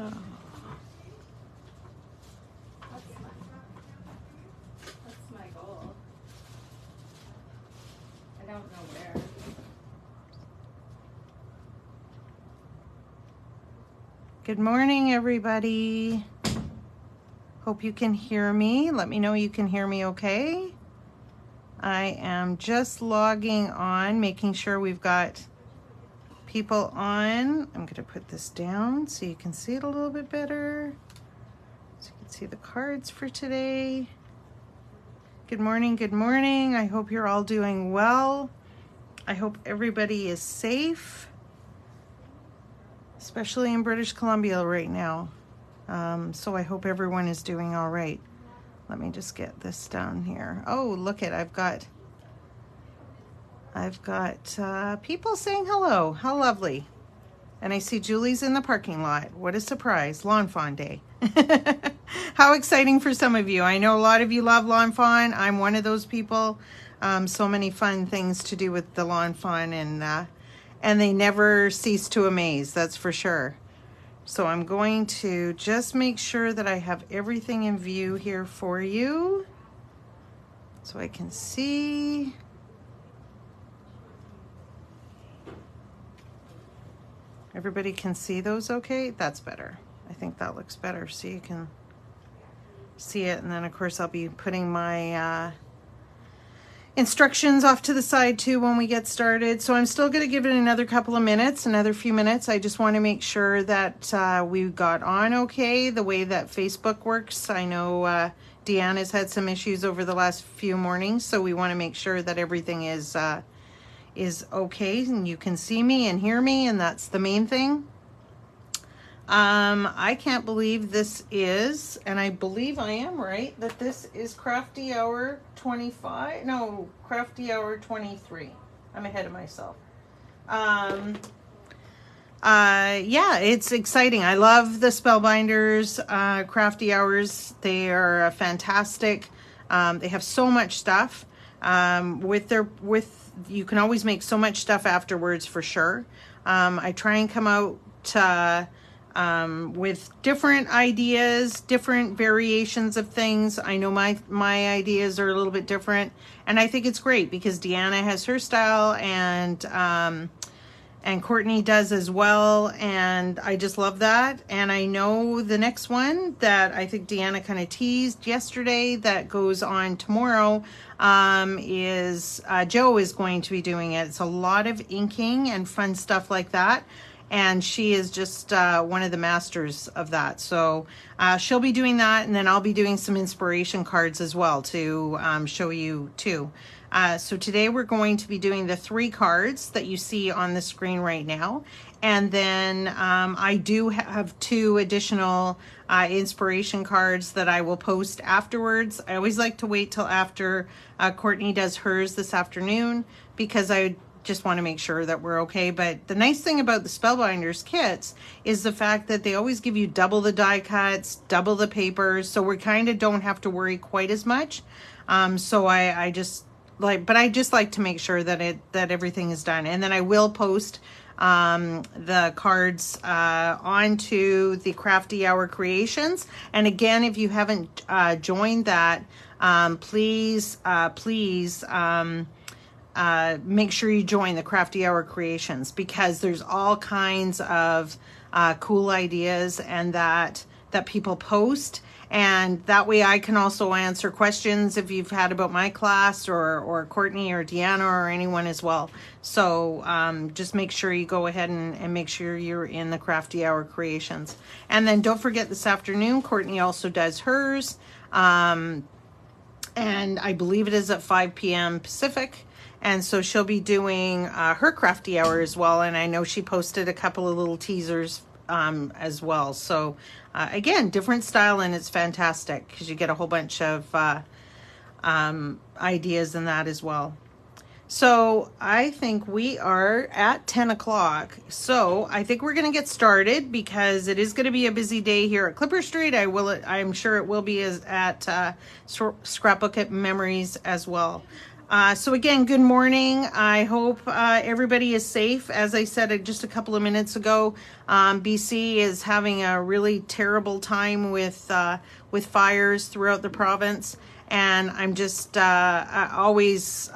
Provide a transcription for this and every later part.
Oh. That's my goal. I don't know where. Good morning, everybody. Hope you can hear me. Let me know you can hear me okay. I am just logging on, making sure we've got people on. I'm going to put this down so you can see it a little bit better. So you can see the cards for today. Good morning, good morning. I hope you're all doing well. I hope everybody is safe, especially in British Columbia right now. So I hope everyone is doing all right. Let me just get this down here. Oh, look it, I've got people saying hello. How lovely. And I see Julie's in the parking lot. What a surprise. Lawn Fawn Day. How exciting for some of you. I know a lot of you love Lawn Fawn. I'm one of those people. So many fun things to do with the Lawn Fawn, and they never cease to amaze, that's for sure. So I'm going to just make sure that I have everything in view here for you so I can see. Everybody can see those okay? That's better. I think that looks better so you can see it. And then of course I'll be putting my instructions off to the side too when we get started. So I'm still going to give it another couple of minutes, another few minutes. I just want to make sure that we got on okay, the way that Facebook works. I know Diane has had some issues over the last few mornings, so we want to make sure that everything is okay and you can see me and hear me, and that's the main thing. I can't believe this is, and I believe I am right, that this is Crafty Hour 25. No, Crafty Hour 23. I'm ahead of myself. Yeah, it's exciting. I love the Spellbinders Crafty Hours. They are fantastic. They have so much stuff. You can always make so much stuff afterwards for sure. I try and come out with different ideas, different variations of things. I know my ideas are a little bit different, and I think it's great because Deanna has her style, and Courtney does as well, and I just love that. And I know the next one that I think Deanna kind of teased yesterday that goes on tomorrow is Joe is going to be doing it. It's a lot of inking and fun stuff like that. And she is just one of the masters of that. So she'll be doing that, and then I'll be doing some inspiration cards as well to show you too. So today we're going to be doing the 3 cards that you see on the screen right now. And then I do have 2 additional inspiration cards that I will post afterwards. I always like to wait till after Courtney does hers this afternoon because I just want to make sure that we're okay. But the nice thing about the Spellbinders kits is the fact that they always give you double the die cuts, double the papers, so we kind of don't have to worry quite as much. So I just like to make sure that everything is done, and then I will post the cards onto the Crafty Hour Creations. And again, if you haven't joined that, please make sure you join the Crafty Hour Creations, because there's all kinds of cool ideas and that people post, and that way I can also answer questions if you've had about my class or Courtney or Deanna or anyone as well. So just make sure you go ahead and make sure you're in the Crafty Hour Creations. And then don't forget, this afternoon Courtney also does hers, and I believe it is at 5 p.m. Pacific. And so she'll be doing her Crafty Hour as well. And I know she posted a couple of little teasers as well. So again, different style, and it's fantastic because you get a whole bunch of ideas in that as well. So I think we are at 10 o'clock. So I think we're going to get started because it is going to be a busy day here at Clipper Street. I'm sure it will be at Scrapbook at Memories as well. So again, good morning. I hope everybody is safe. As I said just a couple of minutes ago, BC is having a really terrible time with fires throughout the province, and I'm just always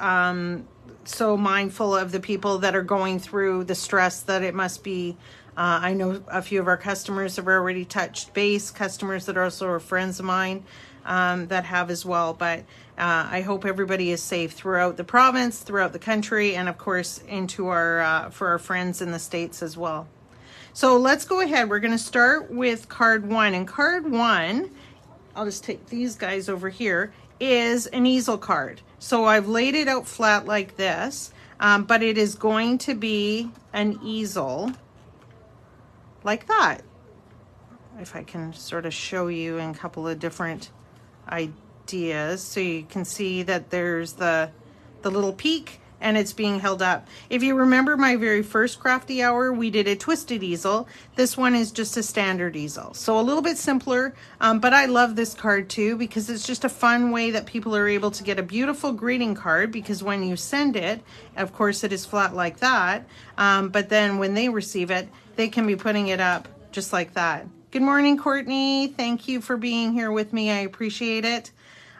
so mindful of the people that are going through the stress that it must be. I know a few of our customers have already touched base, customers that also are friends of mine that have as well. But I hope everybody is safe throughout the province, throughout the country, and of course into our for our friends in the States as well. So let's go ahead. We're going to start with card 1. And card 1, I'll just take these guys over here, is an easel card. So I've laid it out flat like this, but it is going to be an easel like that. If I can sort of show you in a couple of different ideas, so you can see that there's the little peak and it's being held up. If you remember my very first Crafty Hour, we did a twisted easel. This one is just a standard easel, so a little bit simpler, but I love this card too because it's just a fun way that people are able to get a beautiful greeting card, because when you send it, of course it is flat like that, but then when they receive it, they can be putting it up just like that. Good morning, Courtney. Thank you for being here with me. I appreciate it.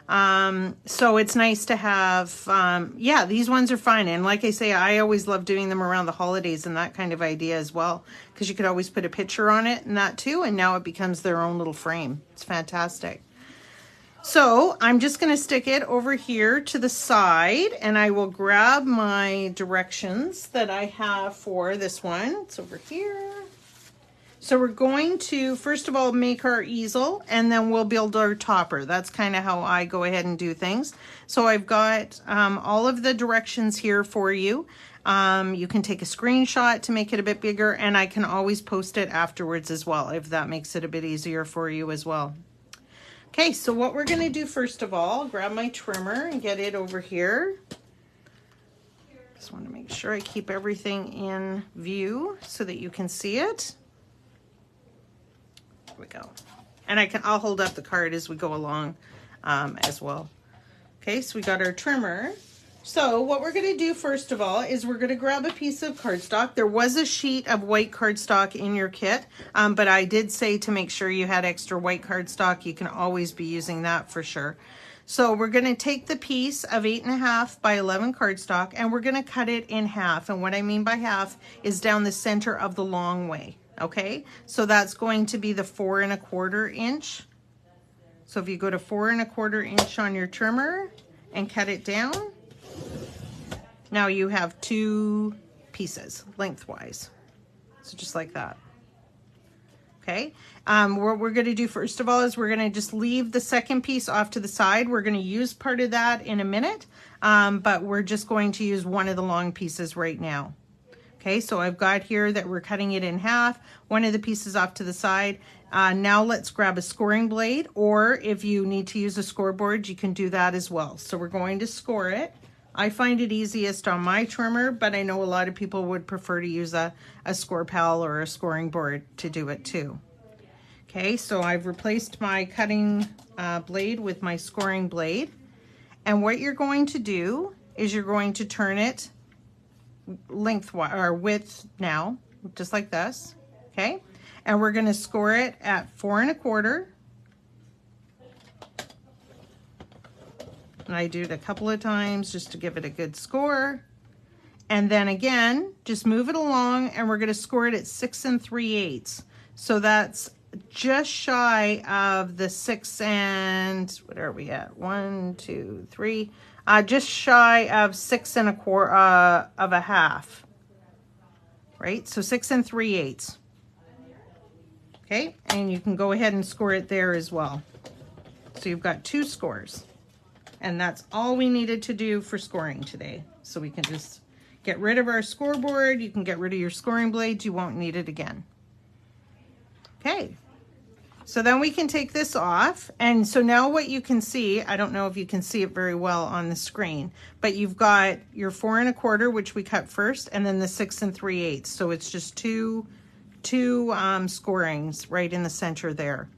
So it's nice to have, yeah, these ones are fun. And like I say, I always love doing them around the holidays and that kind of idea as well, because you could always put a picture on it and that too. And now it becomes their own little frame. It's fantastic. So I'm just going to stick it over here to the side, and I will grab my directions that I have for this one. It's over here. So we're going to, first of all, make our easel, and then we'll build our topper. That's kind of how I go ahead and do things. So I've got all of the directions here for you. You can take a screenshot to make it a bit bigger, and I can always post it afterwards as well, if that makes it a bit easier for you as well. Okay, so what we're going to do first of all, grab my trimmer and get it over here. Just want to make sure I keep everything in view so that you can see it. There we go. And I'll hold up the card as we go along as well. Okay, so we got our trimmer. So what we're going to do first of all is we're going to grab a piece of cardstock. There was a sheet of white cardstock in your kit, but I did say to make sure you had extra white cardstock. You can always be using that for sure. So we're going to take the piece of 8.5 by 11 cardstock, and we're going to cut it in half. And what I mean by half is down the center of the long way. Okay, so that's going to be the 4 1/4 inch. So if you go to 4 1/4 inch on your trimmer and cut it down, now you have 2 pieces lengthwise. So just like that. Okay, what we're going to do first of all is we're going to just leave the second piece off to the side. We're going to use part of that in a minute, but we're just going to use one of the long pieces right now. Okay, so I've got here that we're cutting it in half, one of the pieces off to the side. Now let's grab a scoring blade, or if you need to use a scoreboard, you can do that as well. So we're going to score it. I find it easiest on my trimmer, but I know a lot of people would prefer to use a score pal or a scoring board to do it too. Okay, so I've replaced my cutting blade with my scoring blade. And what you're going to do is you're going to turn it lengthwise or width now, just like this. Okay, and we're going to score it at 4 1/4. And I do it a couple of times just to give it a good score. And then again, just move it along, and we're going to score it at 6 3/8. So that's just shy of the 6 and, what are we at? 1, 2, 3. Just shy of 6 1/4 of a half. Right? So 6 3/8. Okay, and you can go ahead and score it there as well. So you've got 2 scores. And that's all we needed to do for scoring today. So we can just get rid of our scoreboard. You can get rid of your scoring blades. You won't need it again. Okay. So then we can take this off. And so now what you can see, I don't know if you can see it very well on the screen, but you've got your 4 1/4, which we cut first, and then the 6 3/8. So it's just two scorings right in the center there.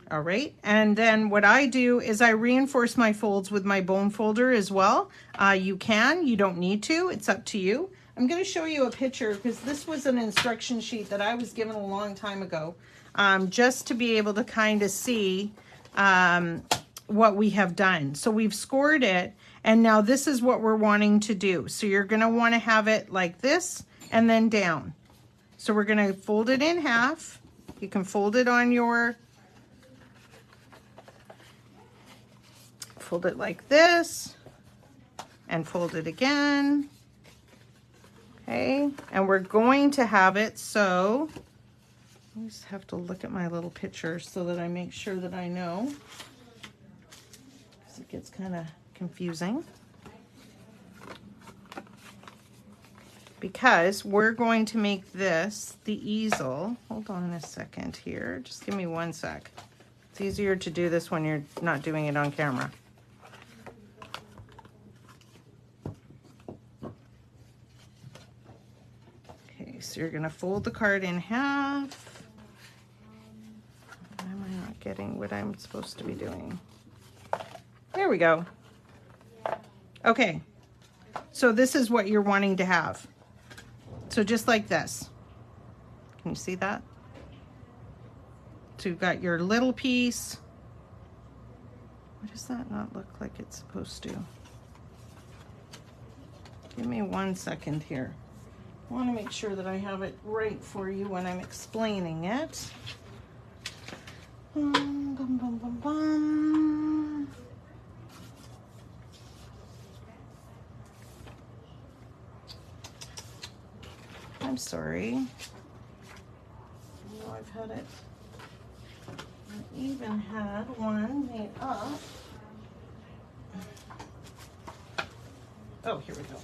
All right, and then what I do is I reinforce my folds with my bone folder as well. You can, you don't need to, it's up to you. I'm going to show you a picture because this was an instruction sheet that I was given a long time ago, just to be able to kind of see what we have done. So we've scored it, and now this is what we're wanting to do. So you're going to want to have it like this and then down. So we're going to fold it in half. You can fold it on your, fold it like this and fold it again. Okay, and we're going to have it so, I just have to look at my little picture so that I make sure that I know, because it gets kind of confusing. Because we're going to make this the easel. Hold on a second here, just give me one sec. It's easier to do this when you're not doing it on camera. So you're going to fold the card in half. Why am I not getting what I'm supposed to be doing? There we go. Okay, so this is what you're wanting to have. So just like this. Can you see that? So you've got your little piece. Why does that not look like it's supposed to? Give me 1 second here. I want to make sure that I have it right for you when I'm explaining it. Bum, bum, bum, bum. I'm sorry. I know I've had it. I even had one made up. Oh, here we go.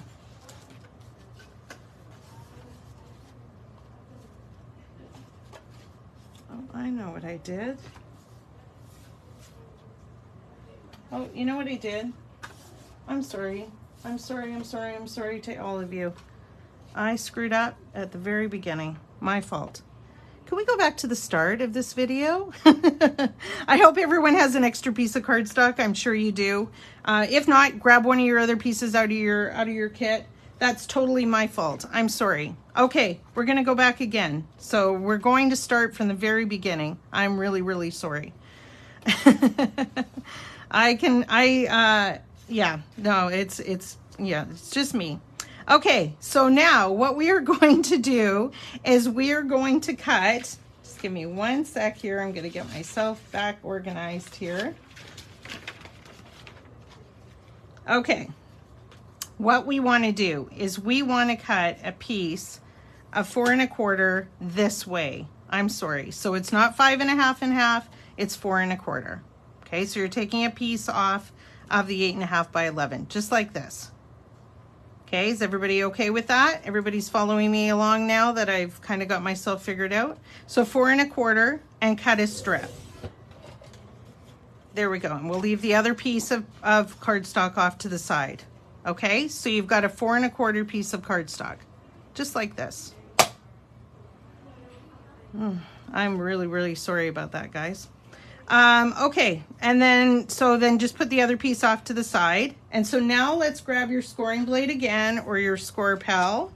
Oh, I know what I did. Oh, you know what I did? I'm sorry. I'm sorry, I'm sorry, I'm sorry to all of you. I screwed up at the very beginning. My fault. Can we go back to the start of this video? I hope everyone has an extra piece of cardstock. I'm sure you do. If not, grab one of your other pieces out of your kit. That's totally my fault. I'm sorry. Okay, we're gonna go back again. So we're going to start from the very beginning. I'm really, really sorry. It's just me. Okay, so now what we are going to do is we are going to cut, just give me 1 sec here. I'm gonna get myself back organized here. Okay. What we want to do is we want to cut a piece of 4 1/4 this way. I'm sorry. So it's not 5 1/2 and half, it's 4 1/4. Okay, so you're taking a piece off of the 8 1/2 by 11, just like this. Okay, is everybody okay with that? Everybody's following me along now that I've kind of got myself figured out. So 4 1/4 and cut a strip. There we go. And we'll leave the other piece of cardstock off to the side. Okay, so you've got a 4 1/4 piece of cardstock, just like this. I'm really, really sorry about that, guys. Okay, and then just put the other piece off to the side. And so now let's grab your scoring blade again, or your score pal.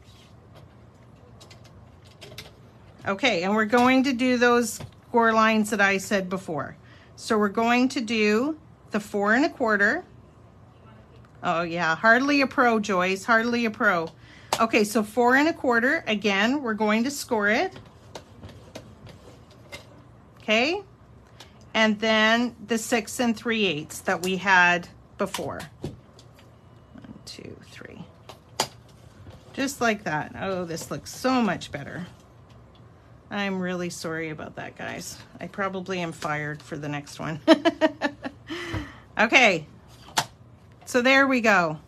Okay, and we're going to do those score lines that I said before. So we're going to do the 4 1/4. Oh yeah, hardly a pro, Joyce, hardly a pro. Okay, so 4 1/4, again, we're going to score it. Okay, and then the 6 3/8 that we had before. 1, 2, 3. Just like that. Oh, this looks so much better. I'm really sorry about that, guys. I probably am fired for the next one. Okay. So there we go.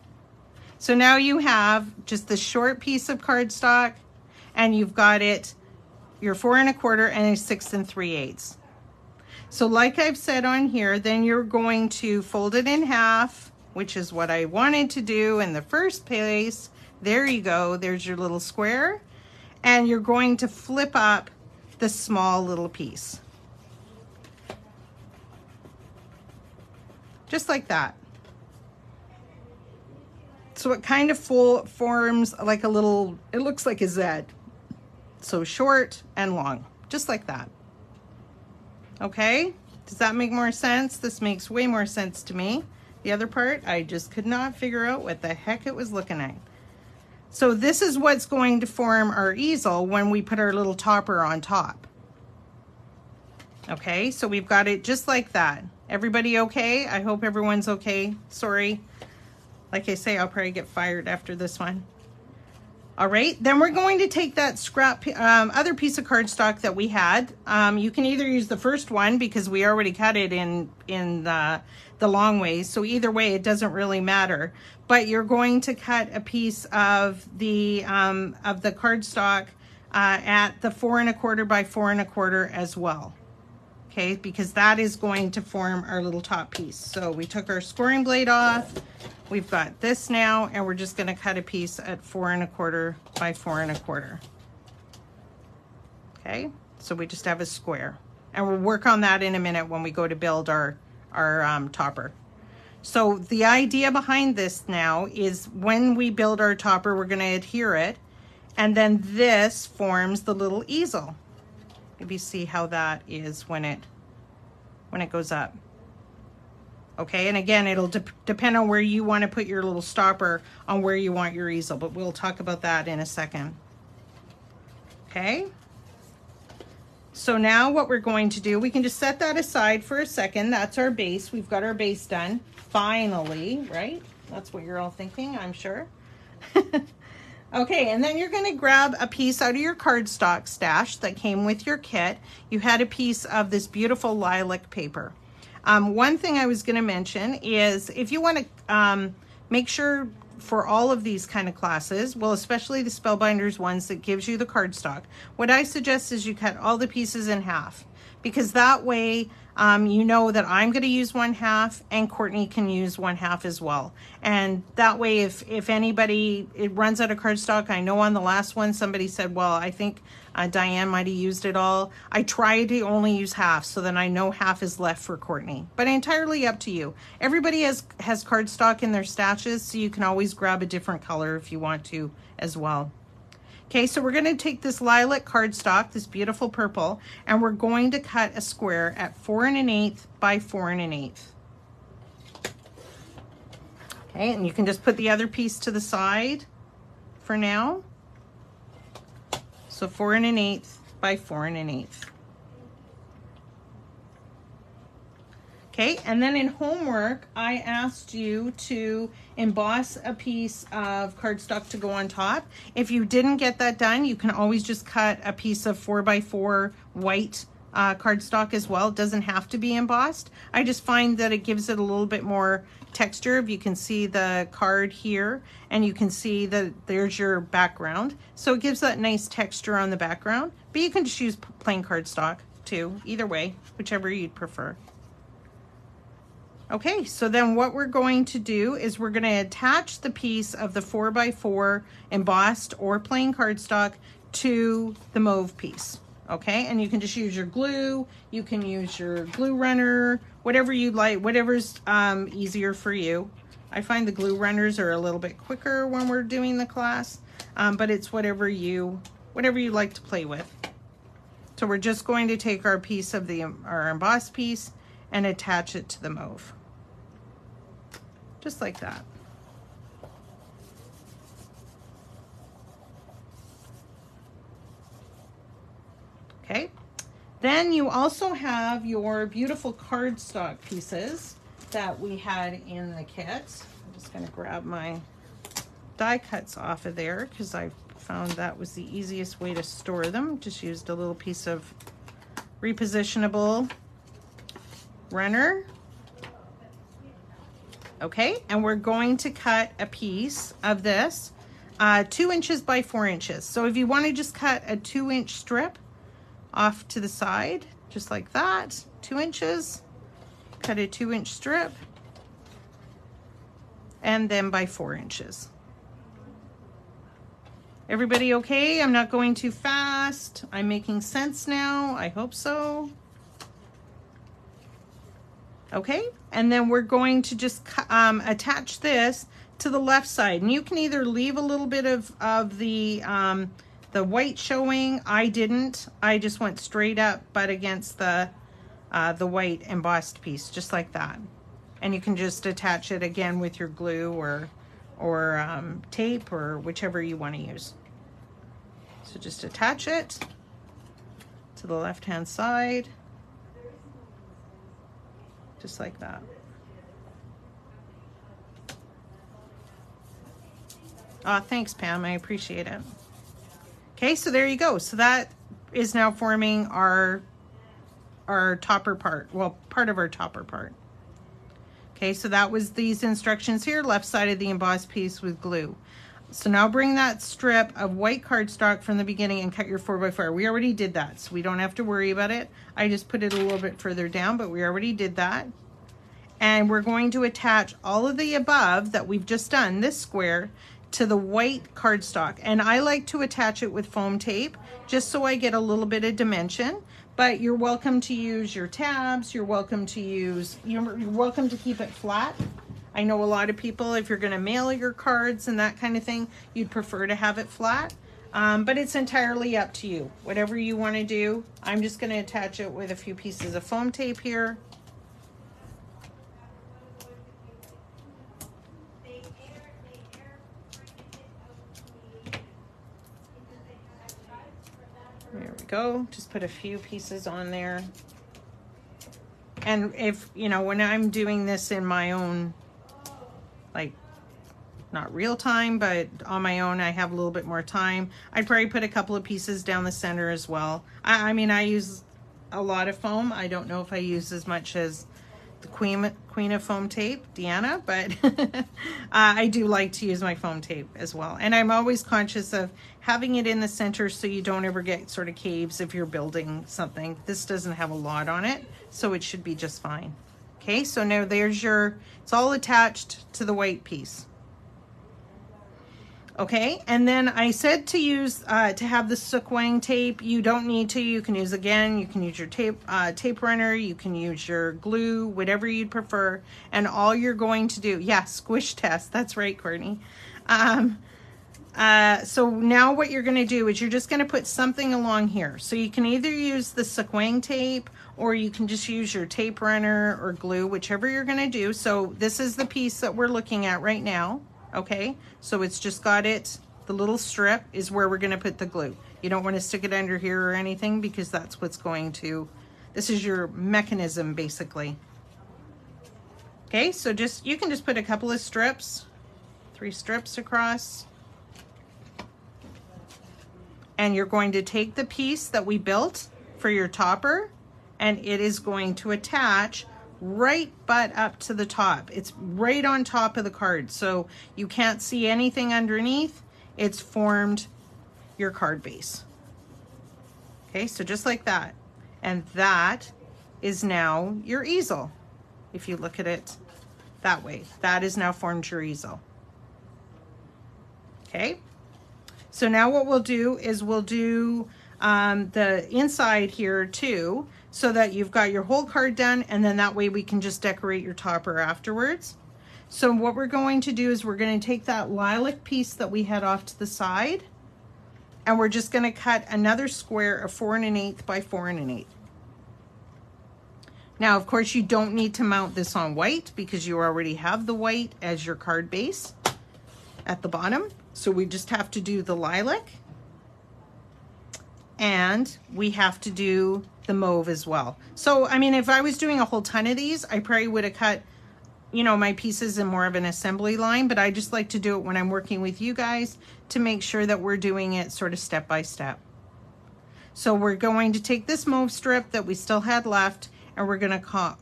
So now you have just the short piece of cardstock, and you've got it, your 4 1/4 and a 6 3/8. So like I've said on here, then you're going to fold it in half, which is what I wanted to do in the first place. There you go, there's your little square. And you're going to flip up the small little piece. just like that. So it kind of forms like a little, it looks like a Z. So short and long, just like that. Okay, does that make more sense? This makes way more sense to me. The other part, I just could not figure out what the heck it was looking at. So this is what's going to form our easel when we put our little topper on top. Okay, so we've got it just like that. Everybody okay? I hope everyone's okay. Sorry. Like I say, I'll probably get fired after this one. All right, then we're going to take that scrap, other piece of cardstock that we had. You can either use the first one because we already cut it in the long ways. So either way, it doesn't really matter. But you're going to cut a piece of the cardstock at the 4 1/4 by 4 1/4 as well. Okay, because that is going to form our little top piece. So we took our scoring blade off. We've got this now, and we're just going to cut a piece at 4 1/4 by 4 1/4. Okay, so we just have a square, and we'll work on that in a minute when we go to build our topper. So the idea behind this now is when we build our topper, we're going to adhere it, and then this forms the little easel. Maybe see how that is when it goes up. Okay, and again, it'll depend on where you want to put your little stopper on where you want your easel, but we'll talk about that in a second. Okay, so now what we're going to do, we can just set that aside for a second. That's our base. We've got our base done, finally, right? That's what you're all thinking, I'm sure. Okay, and then you're going to grab a piece out of your cardstock stash that came with your kit. You had a piece of this beautiful lilac paper. One thing I was going to mention is if you want to make sure for all of these kind of classes, well, especially the Spellbinders ones that gives you the cardstock, what I suggest is you cut all the pieces in half, because that way you know that I'm going to use 1/2 and Courtney can use 1/2 as well. And that way, if anybody, it runs out of cardstock, I know on the last one somebody said, well, I think Diane might have used it all. I try to only use half so then I know half is left for Courtney, but entirely up to you. Everybody has cardstock in their stashes, so you can always grab a different color if you want to as well. Okay, so we're going to take this lilac cardstock, this beautiful purple, and we're going to cut a square at 4 1/8 by 4 1/8. Okay, and you can just put the other piece to the side for now. So 4 1/8 by 4 1/8. Okay, and then in homework, I asked you to emboss a piece of cardstock to go on top. If you didn't get that done, you can always just cut a piece of 4 by 4 white cardstock as well. It doesn't have to be embossed. I just find that it gives it a little bit more texture. If you can see the card here, and you can see that there's your background. So it gives that nice texture on the background, but you can just use plain cardstock too, either way, whichever you'd prefer. Okay, so then what we're going to do is we're going to attach the piece of the 4 by 4 embossed or plain cardstock to the mauve piece. Okay, and you can just use your glue, you can use your glue runner, whatever you'd like, whatever's easier for you. I find the glue runners are a little bit quicker when we're doing the class, but it's whatever you like to play with. So we're just going to take our piece of our embossed piece and attach it to the mauve. Just like that. Okay, then you also have your beautiful cardstock pieces that we had in the kit. I'm just going to grab my die cuts off of there because I found that was the easiest way to store them. Just used a little piece of repositionable runner. Okay, and we're going to cut a piece of this 2 inches by 4 inches. So if you want to just cut a 2-inch strip off to the side, just like that, 2 inches, cut a 2-inch strip, and then by 4 inches. Everybody okay? I'm not going too fast. I'm making sense now. I hope so. Okay, and then we're going to just attach this to the left side, and you can either leave a little bit of the white showing. I didn't. I just went straight up but against the white embossed piece, just like that. And you can just attach it again with your glue or tape or whichever you want to use. So just attach it to the left hand side, just like that. Thanks, Pam. I appreciate it. Okay, so there you go. So that is now forming our topper part. Well, part of our topper part. Okay, so that was these instructions here, left side of the embossed piece with glue. So now bring that strip of white cardstock from the beginning and cut your 4x4. We already did that, so we don't have to worry about it. I just put it a little bit further down, but we already did that. And we're going to attach all of the above that we've just done, this square, to the white cardstock. And I like to attach it with foam tape, just so I get a little bit of dimension. But you're welcome to use your tabs, you're welcome to keep it flat. I know a lot of people, if you're gonna mail your cards and that kind of thing, you'd prefer to have it flat. But it's entirely up to you, whatever you wanna do. I'm just gonna attach it with a few pieces of foam tape here. There we go. Just put a few pieces on there. And if, you know, when I'm doing this in my own, like, not real time, but on my own, I have a little bit more time, I'd probably put a couple of pieces down the center as well. I mean, I use a lot of foam. I don't know if I use as much as the queen of foam tape, Diana, but I do like to use my foam tape as well. And I'm always conscious of having it in the center so you don't ever get sort of caves if you're building something. This doesn't have a lot on it, so it should be just fine. Okay, so now there's it's all attached to the white piece. Okay, and then I said to use, to have the sequin tape. You don't need to, you can use again, you can use your tape runner, you can use your glue, whatever you'd prefer. And all you're going to do, yeah, squish test, that's right, Courtney. So now what you're gonna do is you're just gonna put something along here. So you can either use the sequin tape or you can just use your tape runner or glue, whichever you're gonna do. So this is the piece that we're looking at right now. Okay, so it's just got it, the little strip is where we're going to put the glue. You don't want to stick it under here or anything because that's what's going to, this is your mechanism basically. Okay, so you can just put a couple of strips, 3 strips across. And you're going to take the piece that we built for your topper and it is going to attach right butt up to the top. It's right on top of the card, so you can't see anything underneath. It's formed your card base. Okay, so just like that. And that is now your easel. If you look at it that way, that is now formed your easel. Okay, so now what we'll do is we'll do the inside here too, so that you've got your whole card done, and then that way we can just decorate your topper afterwards. So what we're going to do is we're going to take that lilac piece that we had off to the side, and we're just going to cut another square of 4 1/8 by 4 1/8. Now, of course, you don't need to mount this on white because you already have the white as your card base at the bottom. So we just have to do the lilac, and we have to do the mauve as well. So, I mean, if I was doing a whole ton of these, I probably would have cut, you know, my pieces in more of an assembly line, but I just like to do it when I'm working with you guys to make sure that we're doing it sort of step by step. So we're going to take this mauve strip that we still had left, and we're going to cut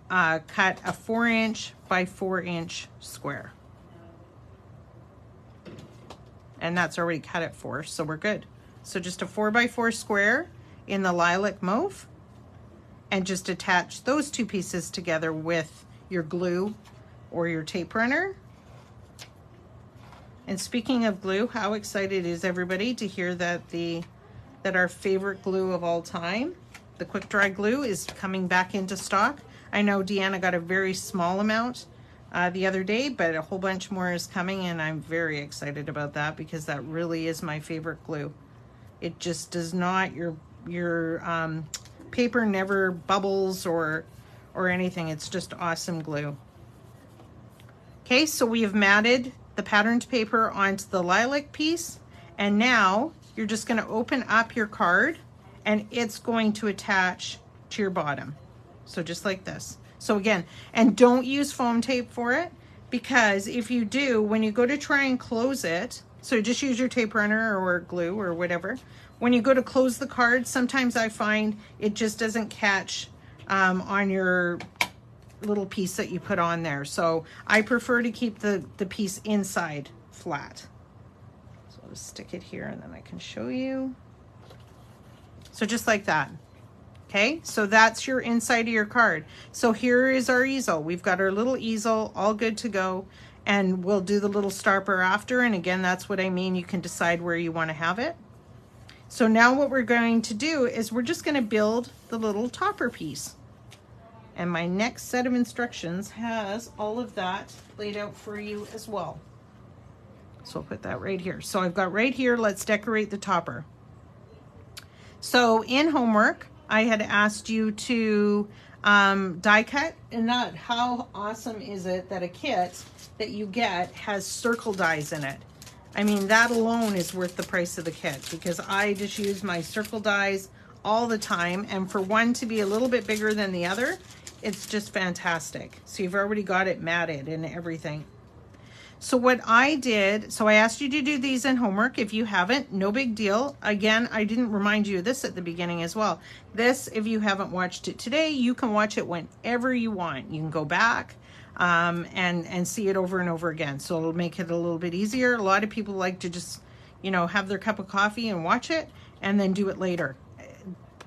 a 4" by 4" square. And that's already cut at 4, so we're good. So just a 4 by 4 square in the lilac mauve, and just attach those 2 pieces together with your glue or your tape runner. And speaking of glue, how excited is everybody to hear that our favorite glue of all time, the quick dry glue, is coming back into stock. I know Deanna got a very small amount the other day, but a whole bunch more is coming, and I'm very excited about that because that really is my favorite glue. It just does not, your paper never bubbles or anything. It's just awesome glue. Okay, so we have matted the patterned paper onto the lilac piece, and now you're just going to open up your card and it's going to attach to your bottom. So just like this. So again, and don't use foam tape for it, because if you do, when you go to try and close it, so just use your tape runner or glue or whatever. When you go to close the card, sometimes I find it just doesn't catch on your little piece that you put on there. So I prefer to keep the piece inside flat. So I'll just stick it here and then I can show you. So just like that. Okay, so that's your inside of your card. So here is our easel. We've got our little easel all good to go, and we'll do the little starper after. And again, that's what I mean. You can decide where you want to have it. So now what we're going to do is we're just going to build the little topper piece. And my next set of instructions has all of that laid out for you as well. So I'll put that right here. So I've got right here, let's decorate the topper. So in homework, I had asked you to die cut, and that, how awesome is it that a kit that you get has circle dies in it? I mean, that alone is worth the price of the kit, because I just use my circle dies all the time, and for one to be a little bit bigger than the other, it's just fantastic. So you've already got it matted and everything. So what I did, so I asked you to do these in homework. If you haven't, no big deal. Again, I didn't remind you of this at the beginning as well. This, if you haven't watched it today, you can watch it whenever you want. You can go back and see it over and over again. So it'll make it a little bit easier. A lot of people like to just, you know, have their cup of coffee and watch it and then do it later.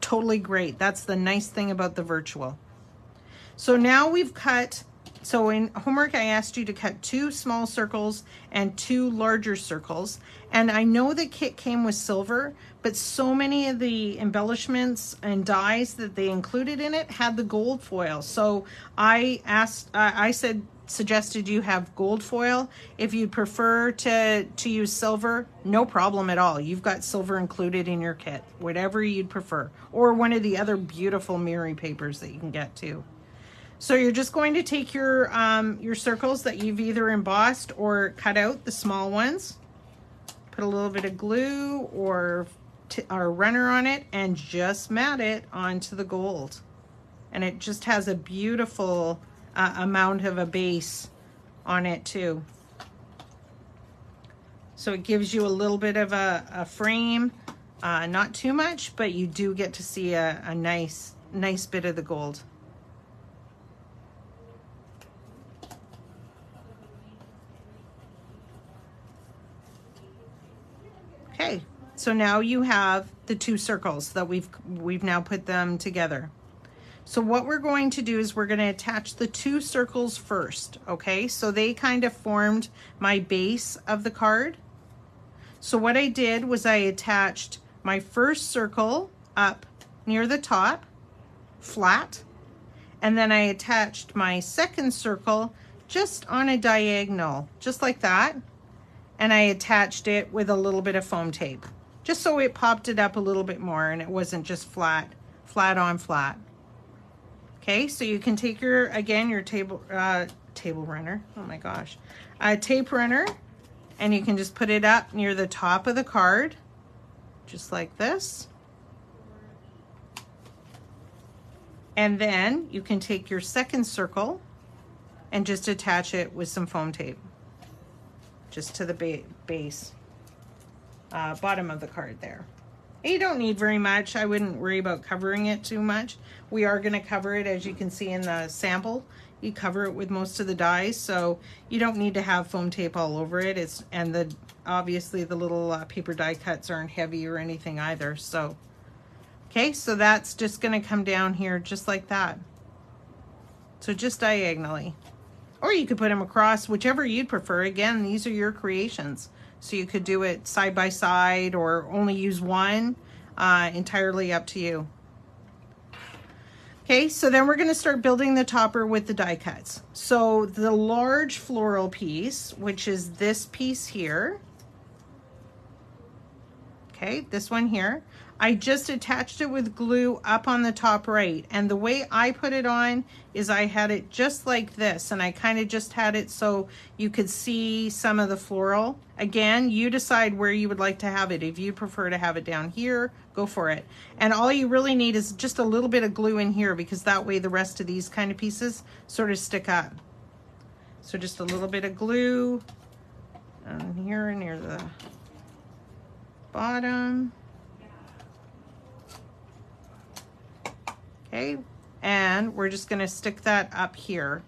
Totally great. That's the nice thing about the virtual. So now we've cut, so in homework I asked you to cut 2 small circles and 2 larger circles. And I know the kit came with silver, but so many of the embellishments and dies that they included in it had the gold foil. So I suggested you have gold foil. If you prefer to use silver, no problem at all. You've got silver included in your kit, whatever you'd prefer. Or one of the other beautiful mirroring papers that you can get too. So you're just going to take your circles that you've either embossed or cut out, the small ones, put a little bit of glue or runner on it, and just mat it onto the gold. And it just has a beautiful amount of a base on it too. So it gives you a little bit of a frame, not too much, but you do get to see a nice bit of the gold. Okay, so now you have the 2 circles that we've now put them together. So what we're going to do is we're going to attach the 2 circles first, okay? So they kind of formed my base of the card. So what I did was I attached my first circle up near the top, flat, and then I attached my second circle just on a diagonal, just like that. And I attached it with a little bit of foam tape, just so it popped it up a little bit more and it wasn't just flat on flat. Okay, so you can take your, again, your table runner, oh my gosh, a tape runner, and you can just put it up near the top of the card, just like this. And then you can take your second circle and just attach it with some foam tape, just to the base, bottom of the card there. And you don't need very much. I wouldn't worry about covering it too much. We are going to cover it, as you can see in the sample. You cover it with most of the dies, so you don't need to have foam tape all over it. Obviously the little paper die cuts aren't heavy or anything either. So, okay, so that's just going to come down here just like that. So just diagonally. Or you could put them across, whichever you'd prefer. Again, these are your creations. So you could do it side by side or only use one, entirely up to you. Okay, so then we're going to start building the topper with the die cuts. So the large floral piece, which is this piece here, okay, this one here, I just attached it with glue up on the top right. And the way I put it on is I had it just like this, and I kind of just had it so you could see some of the floral. Again, you decide where you would like to have it. If you prefer to have it down here, go for it. And all you really need is just a little bit of glue in here, because that way the rest of these kind of pieces sort of stick up. So just a little bit of glue here near the bottom. Okay, and we're just going to stick that up here,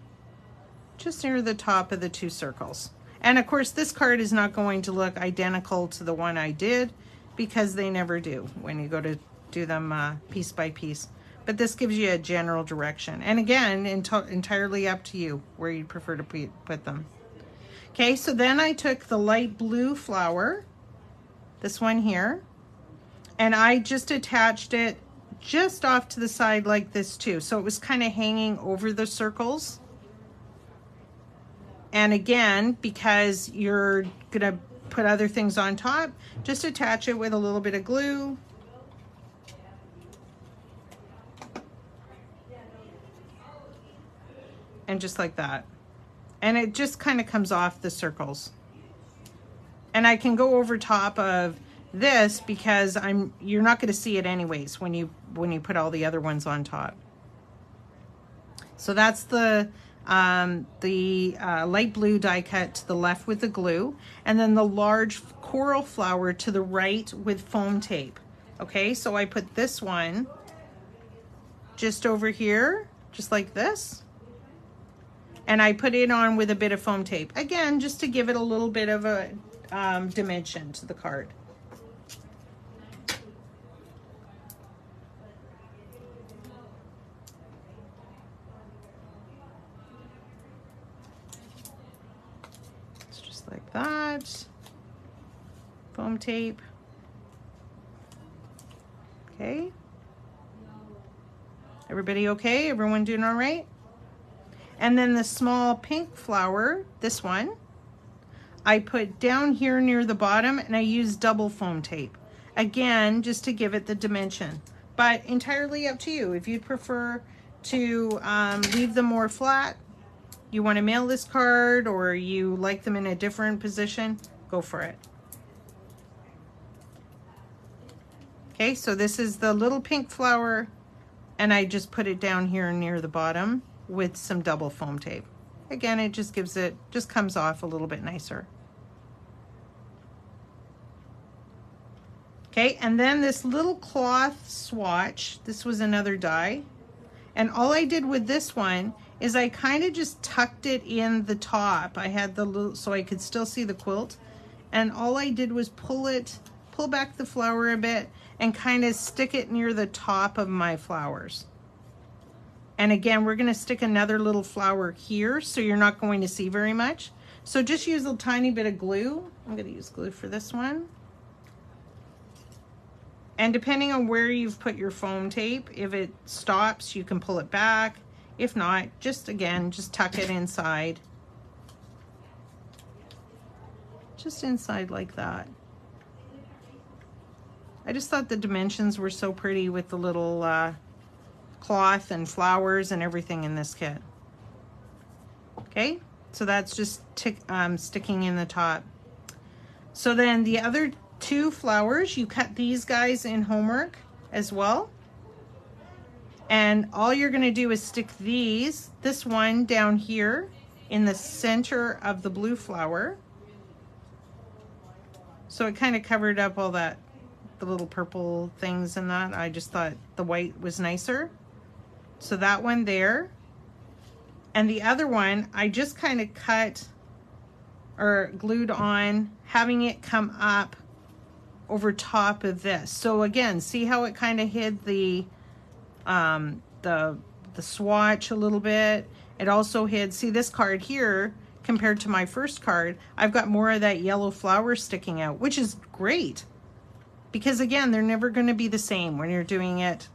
just near the top of the two circles. And of course, this card is not going to look identical to the one I did, because they never do when you go to do them piece by piece. But this gives you a general direction. And again, entirely up to you where you prefer to put them. Okay, so then I took the light blue flower, this one here, and I just attached it just off to the side like this too. So it was kind of hanging over the circles. And again, because you're gonna put other things on top, just attach it with a little bit of glue. And just like that. And it just kind of comes off the circles. And I can go over top of this because you're not going to see it anyways when you put all the other ones on top. So that's the light blue die cut to the left with the glue, and then the large coral flower to the right with foam tape. Okay, so I put this one just over here, just like this, and I put it on with a bit of foam tape, again just to give it a little bit of a dimension to the card. Like that, foam tape. Okay, everybody okay? Everyone doing all right? And then the small pink flower, this one, I put down here near the bottom, and I used double foam tape, again just to give it the dimension, but entirely up to you. If you'd prefer to leave them more flat, you want to mail this card, or you like them in a different position, go for it. Okay, so this is the little pink flower, and I just put it down here near the bottom with some double foam tape. Again, it just gives it, just comes off a little bit nicer. Okay, and then this little cloth swatch, this was another die, and all I did with this one is I kind of just tucked it in the top. I had the little, so I could still see the quilt, and all I did was pull back the flower a bit and kind of stick it near the top of my flowers. And again, we're going to stick another little flower here, so you're not going to see very much. So just use a tiny bit of glue. I'm going to use glue for this one. And depending on where you've put your foam tape, if it stops, you can pull it back. If not, just again, just tuck it inside. Just inside like that. I just thought the dimensions were so pretty with the little cloth and flowers and everything in this kit. Okay, so that's just sticking in the top. So then the other two flowers, you cut these guys in homework as well. And all you're going to do is stick this one down here in the center of the blue flower. So it kind of covered up all that, the little purple things and that. I just thought the white was nicer. So that one there. And the other one, I just kind of cut or glued on, having it come up over top of this. So again, see how it kind of hid the swatch a little bit. It also hid, see this card here compared to my first card, I've got more of that yellow flower sticking out, which is great, because again, they're never going to be the same when you're doing it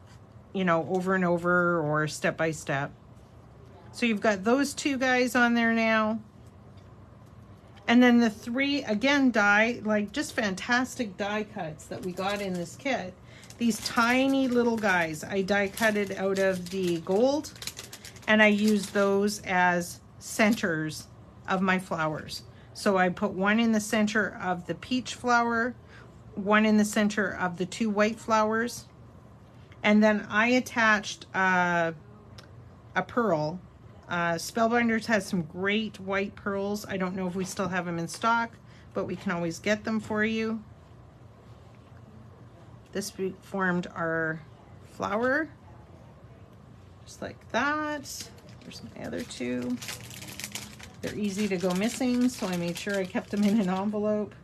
you know, over and over or step by step. So you've got those two guys on there now. And then the three, again, die, like just fantastic die cuts that we got in this kit. These tiny little guys, I die cutted out of the gold, and I used those as centers of my flowers. So I put one in the center of the peach flower, one in the center of the two white flowers, and then I attached a pearl. Spellbinders has some great white pearls. I don't know if we still have them in stock, but we can always get them for you. This formed our flower, just like that. There's my other two. They're easy to go missing, so I made sure I kept them in an envelope.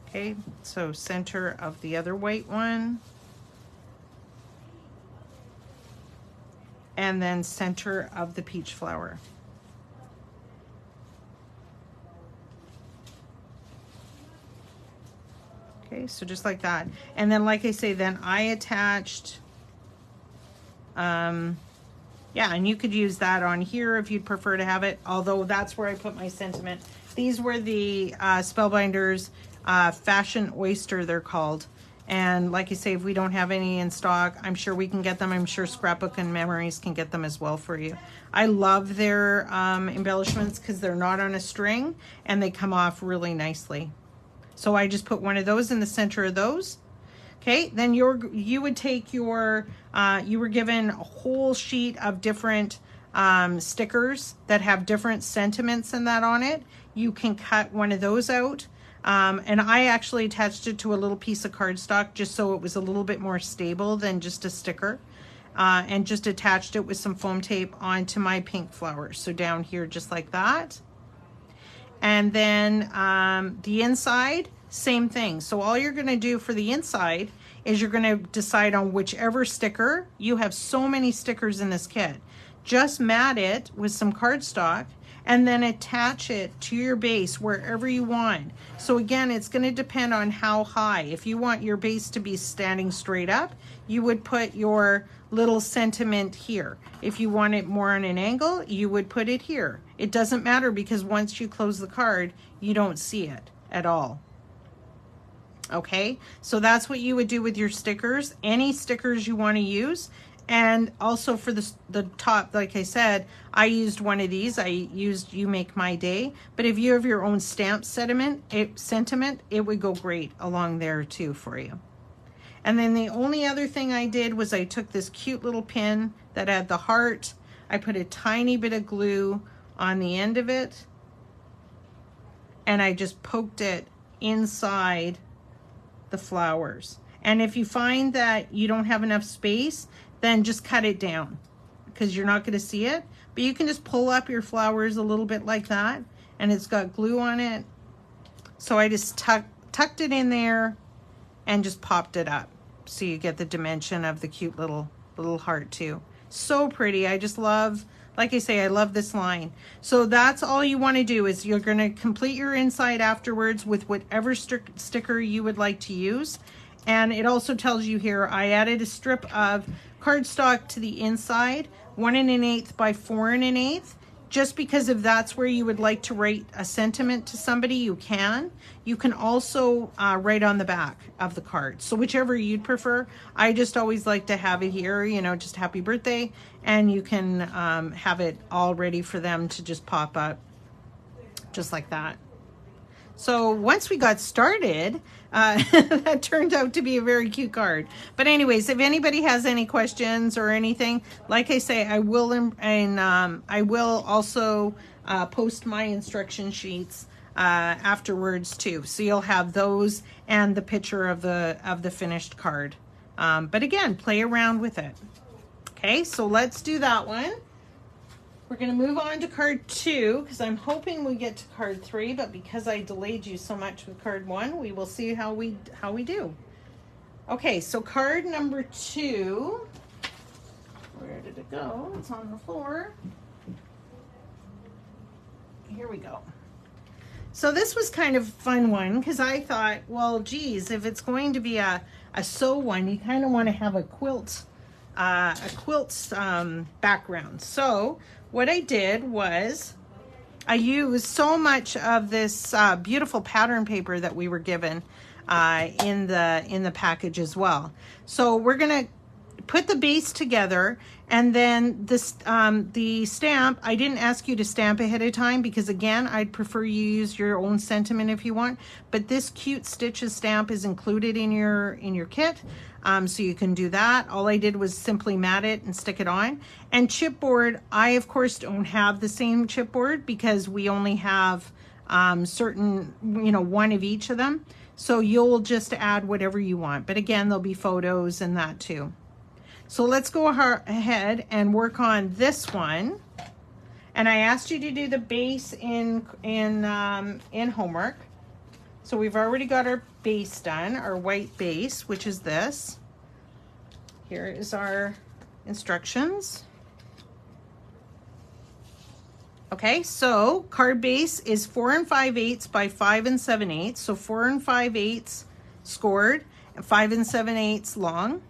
Okay, so center of the other white one. And then center of the peach flower. Okay, so just like that. And then, like I say, then I attached, yeah, and you could use that on here if you'd prefer to have it, although that's where I put my sentiment. These were the Spellbinders Fashion Oyster, they're called. And like you say, if we don't have any in stock, I'm sure we can get them. I'm sure Scrapbook and Memories can get them as well for you. I love their embellishments because they're not on a string and they come off really nicely. So I just put one of those in the center of those. Okay, then you would take your, you were given a whole sheet of different stickers that have different sentiments and that on it. You can cut one of those out. And I actually attached it to a little piece of cardstock just so it was a little bit more stable than just a sticker. And just attached it with some foam tape onto my pink flowers. So down here, just like that. And then the inside, same thing. So all you're going to do for the inside is you're going to decide on whichever sticker. You have so many stickers in this kit. Just mat it with some cardstock and then attach it to your base wherever you want. So again, it's going to depend on how high. If you want your base to be standing straight up, you would put your little sentiment here. If you want it more on an angle, you would put it here. It doesn't matter because once you close the card, you don't see it at all. Okay, so that's what you would do with your stickers. Any stickers you want to use. And also for the top, like I said, I used one of these. I used You Make My Day. But if you have your own stamp sentiment, it would go great along there too for you. And then the only other thing I did was I took this cute little pin that had the heart. I put a tiny bit of glue on the end of it. And I just poked it inside the flowers. And if you find that you don't have enough space, then just cut it down because you're not going to see it. But you can just pull up your flowers a little bit like that, and it's got glue on it. So I just tucked it in there and just popped it up. So you get the dimension of the cute little heart too. So pretty. I just love, like I say, I love this line. So that's all you want to do is you're going to complete your inside afterwards with whatever sticker you would like to use. And it also tells you here, I added a strip of cardstock to the inside, 1 1/8 by 4 1/8, just because if that's where you would like to write a sentiment to somebody, you can. You can also write on the back of the card. So whichever you'd prefer. I just always like to have it here, you know, just happy birthday, and you can have it all ready for them to just pop up just like that. So once we got started, that turned out to be a very cute card. But anyways, if anybody has any questions or anything, like I say, I will, I will also post my instruction sheets afterwards too. So you'll have those and the picture of the finished card. But again, play around with it. Okay, so let's do that one. We're going to move on to card 2 because I'm hoping we get to card 3, but because I delayed you so much with card 1, we will see how we do. Okay, so card number 2. Where did it go? It's on the floor. here we go. So this was kind of a fun one because I thought, well, geez, if it's going to be a sew one, you kind of want to have a quilt background. So what I did was I used so much of this beautiful pattern paper that we were given in the package as well. So we're gonna put the base together, and then this the stamp, I didn't ask you to stamp ahead of time because again, I'd prefer you use your own sentiment if you want, but this cute stitches stamp is included in your kit, so you can do that. All I did was simply mat it and stick it on. And chipboard, I of course don't have the same chipboard because we only have certain, one of each of them, so you'll just add whatever you want, but again, there'll be photos and that too. So let's go ahead and work on this one. And I asked you to do the base in homework. So we've already got our base done, our white base, which is this. Here is our instructions. Okay, so card base is 4 5/8 by 5 7/8. So 4 5/8 scored and 5 7/8 long.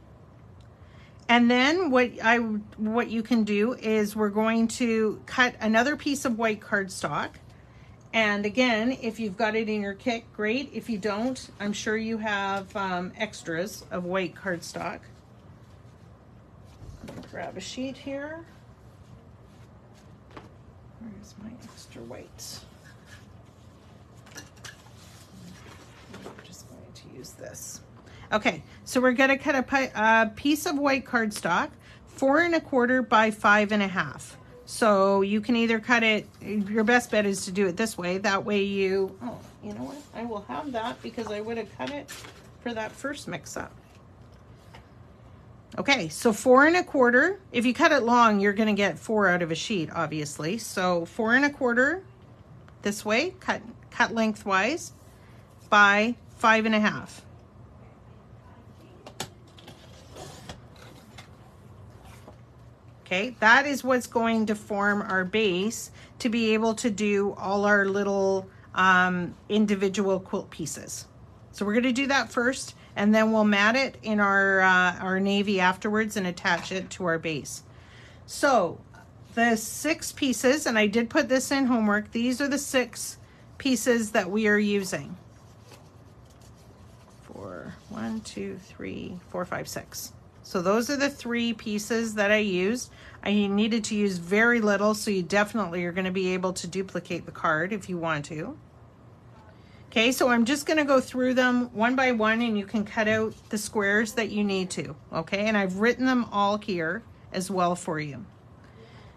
And then what you can do is we're going to cut another piece of white cardstock. And again, if you've got it in your kit, great. If you don't, I'm sure you have extras of white cardstock. Let me grab a sheet here. Where's my extra white? I'm just going to use this. Okay, so we're going to cut a piece of white cardstock, 4 1/4 by 5 1/2. So you can either cut it, your best bet is to do it this way. That way you know what? I will have that because I would have cut it for that first mix up. Okay, so 4 1/4. If you cut it long, you're going to get 4 out of a sheet, obviously. So 4 1/4 this way, cut lengthwise by 5 1/2. Okay, that is what's going to form our base to be able to do all our little individual quilt pieces. So we're going to do that first, and then we'll mat it in our navy afterwards and attach it to our base. So the 6 pieces, and I did put this in homework, these are the 6 pieces that we are using. 1, 2, 3, 4, 5, 6. So those are the 3 pieces that I used. I needed to use very little, so you definitely are going to be able to duplicate the card if you want to. Okay, so I'm just going to go through them one by one, and you can cut out the squares that you need to. Okay, and I've written them all here as well for you.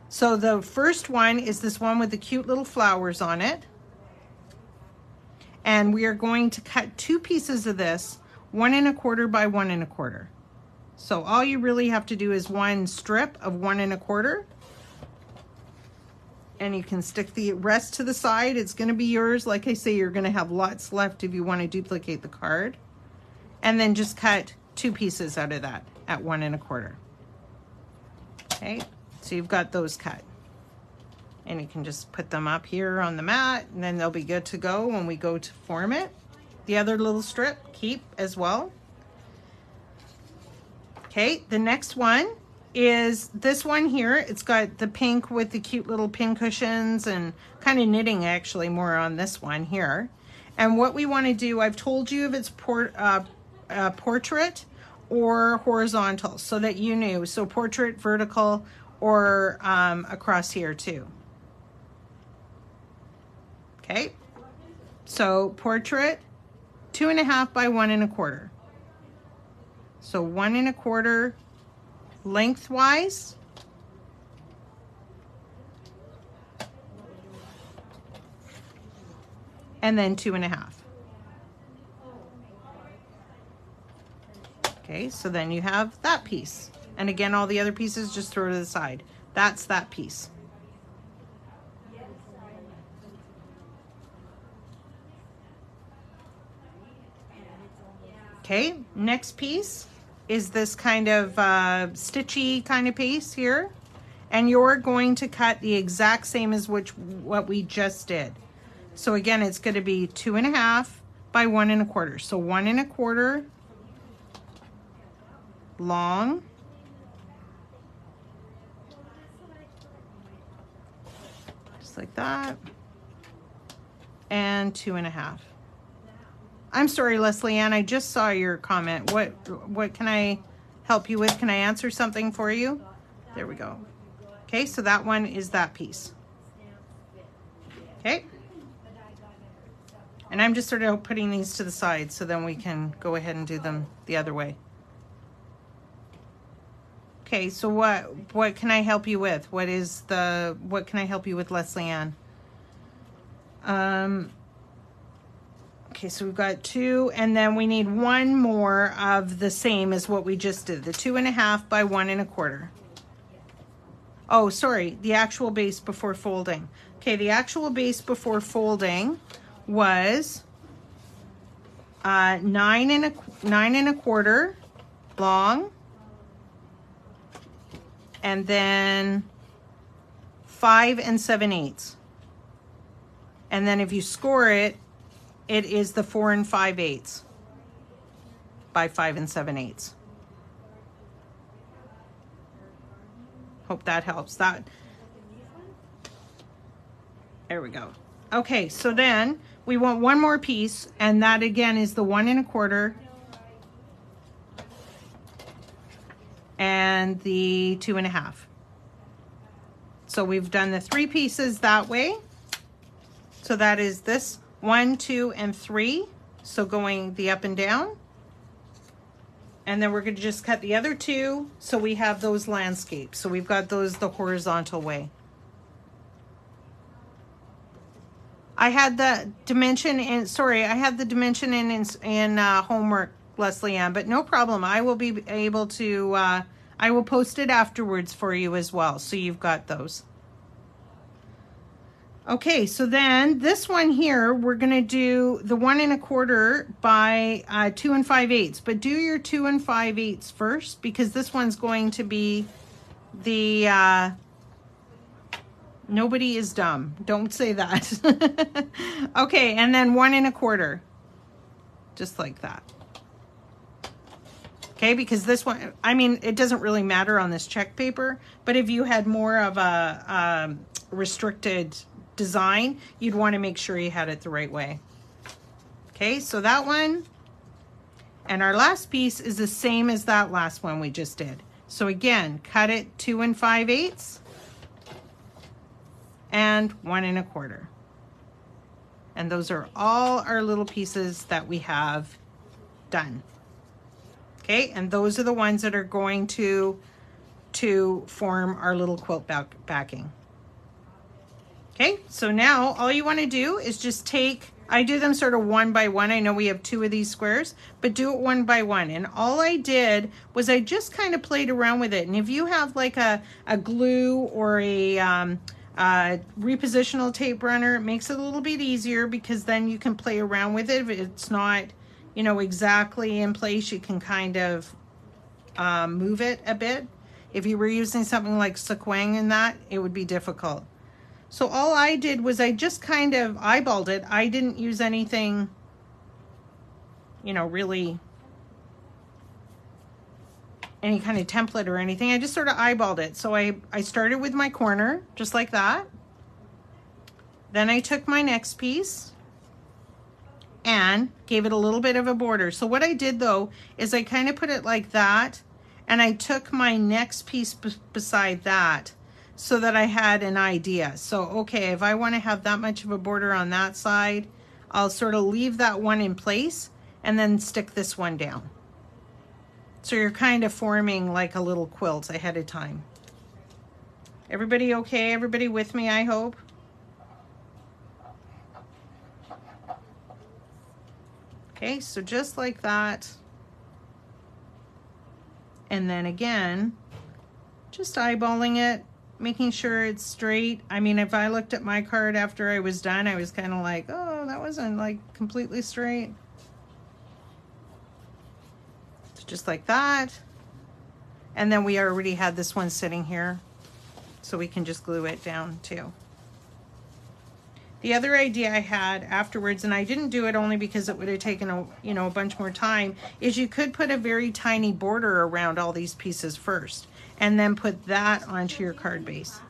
So the first one is this one with the cute little flowers on it. And we are going to cut 2 pieces of this, 1 1/4 by 1 1/4. So all you really have to do is one strip of 1 1/4, and you can stick the rest to the side. It's going to be yours. Like I say, you're going to have lots left if you want to duplicate the card. And then just cut 2 pieces out of that at 1 1/4. Okay, so you've got those cut. And you can just put them up here on the mat, and then they'll be good to go when we go to form it. The other little strip, keep as well. Okay, the next one is this one here. It's got the pink with the cute little pin cushions and kind of knitting actually more on this one here. And what we want to do, I've told you if it's portrait or horizontal so that you knew. So portrait, vertical, or across here too. Okay, so portrait, 2 1/2 by 1 1/4. So 1 1/4 lengthwise. And then 2 1/2. Okay, so then you have that piece. And again, all the other pieces just throw to the side. That's that piece. Okay, next piece is this kind of stitchy kind of piece here. And you're going to cut the exact same as what we just did. So again, it's going to be 2.5 by 1 1/4. So 1 1/4 long, just like that, and 2.5. I'm sorry, Leslie Ann, I just saw your comment. What can I help you with? Can I answer something for you? There we go. Okay, so that one is that piece. Okay. And I'm just sort of putting these to the side so then we can go ahead and do them the other way. Okay, so what can I help you with? What can I help you with, Leslie Ann? Okay, so we've got 2, and then we need 1 more of the same as what we just did, the 2.5 by 1 1/4. Oh, sorry, the actual base before folding. Okay, the actual base before folding was 9 1/4 long, and then 5 7/8. And then if you score it, it is the 4 5/8 by 5 7/8. Hope that helps. There we go. Okay, so then we want 1 more piece, and that again is the 1 1/4 and the 2.5. So we've done the 3 pieces that way. So that is this 1, 2, and 3. So going the up and down. And then we're going to just cut the other 2 so we have those landscapes. So we've got those the horizontal way. I had the dimension in, sorry, I had the dimension in homework, Leslie Ann, but no problem. I will be able to, I will post it afterwards for you as well. So you've got those. Okay, so then this one here, we're going to do the 1 1/4 by 2 5/8, but do your 2 5/8 first, because this one's going to be the, nobody is dumb. Don't say that. Okay, and then 1 1/4, just like that. Okay, because this one, I mean, it doesn't really matter on this check paper, but if you had more of a restricted design, you'd want to make sure you had it the right way. Okay, so that one, and our last piece is the same as that last one we just did. So again, cut it 2 5/8 and 1 1/4. And those are all our little pieces that we have done. Okay, and those are the ones that are going to form our little quilt backing. Okay, so now all you want to do is just take, I do them sort of 1 by 1. I know we have 2 of these squares, but do it 1 by 1. And all I did was I just kind of played around with it. And if you have like a glue or a repositional tape runner, it makes it a little bit easier, because then you can play around with it. If it's not, you know, exactly in place, you can kind of move it a bit. If you were using something like sequin and that, it would be difficult. So all I did was I just kind of eyeballed it. I didn't use anything, you know, really any kind of template or anything. I just sort of eyeballed it. So I started with my corner, just like that. Then I took my next piece and gave it a little bit of a border. So what I did though, is I kind of put it like that, and I took my next piece beside that, so that I had an idea. So, okay, if I want to have that much of a border on that side, I'll sort of leave that one in place and then stick this one down. So you're kind of forming like a little quilt ahead of time. Everybody okay? Everybody with me, I hope? Okay, so just like that. And then again, just eyeballing it, making sure it's straight. I mean, if I looked at my card after I was done, I was kind of like, oh, that wasn't like completely straight. So just like that. And then we already had this one sitting here. So we can just glue it down too. The other idea I had afterwards, and I didn't do it only because it would have taken a bunch more time, is you could put a very tiny border around all these pieces first and then put that onto your card base.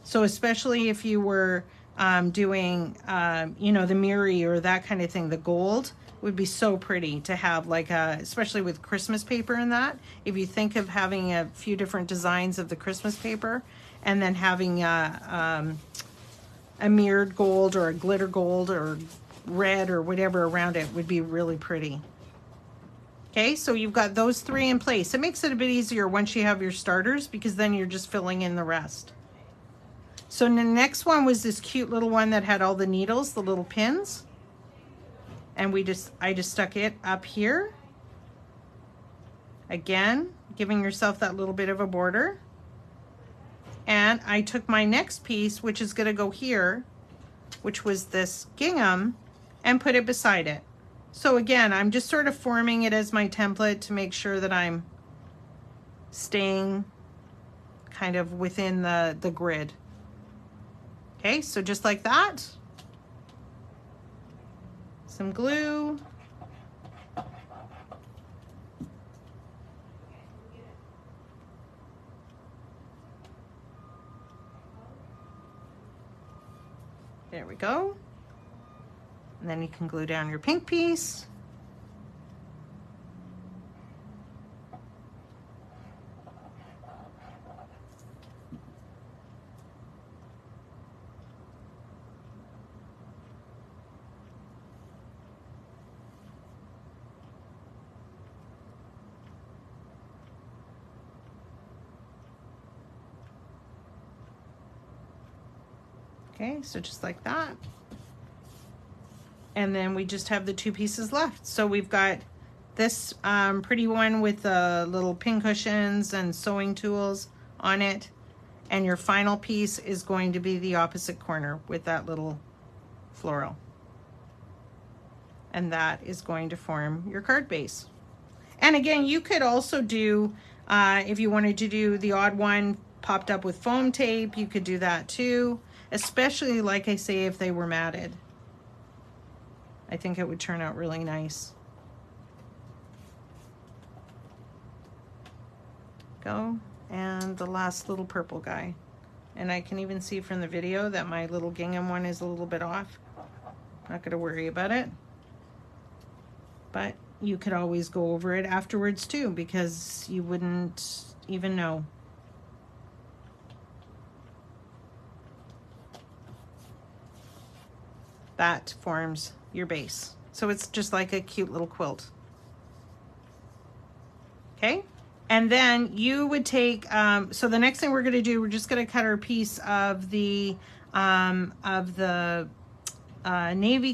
So especially if you were doing the mirror or that kind of thing, the gold would be so pretty to have, like especially with Christmas paper and that. If you think of having a few different designs of the Christmas paper and then having a mirrored gold or a glitter gold or red or whatever around it would be really pretty. Okay, so you've got those three in place. It makes it a bit easier once you have your starters because then you're just filling in the rest. So the next one was this cute little one that had all the needles, the little pins. And I just stuck it up here. Again, giving yourself that little bit of a border. And I took my next piece, which is going to go here, which was this gingham, and put it beside it. So again, I'm just sort of forming it as my template to make sure that I'm staying kind of within the grid. Okay, so just like that. Some glue. There we go. And then you can glue down your pink piece. Okay, so just like that. And then we just have the two pieces left. So we've got this pretty one with the little pin cushions and sewing tools on it. And your final piece is going to be the opposite corner with that little floral. And that is going to form your card base. And again, you could also do, if you wanted to do the odd one popped up with foam tape, you could do that too. Especially, like I say, if they were matted. I think it would turn out really nice. Go, and the last little purple guy. And I can even see from the video that my little gingham one is a little bit off. Not gonna worry about it. But you could always go over it afterwards too, because you wouldn't even know. That forms your base. So it's just like a cute little quilt. Okay, and then you would take, so the next thing we're gonna do, we're just gonna cut our piece of the navy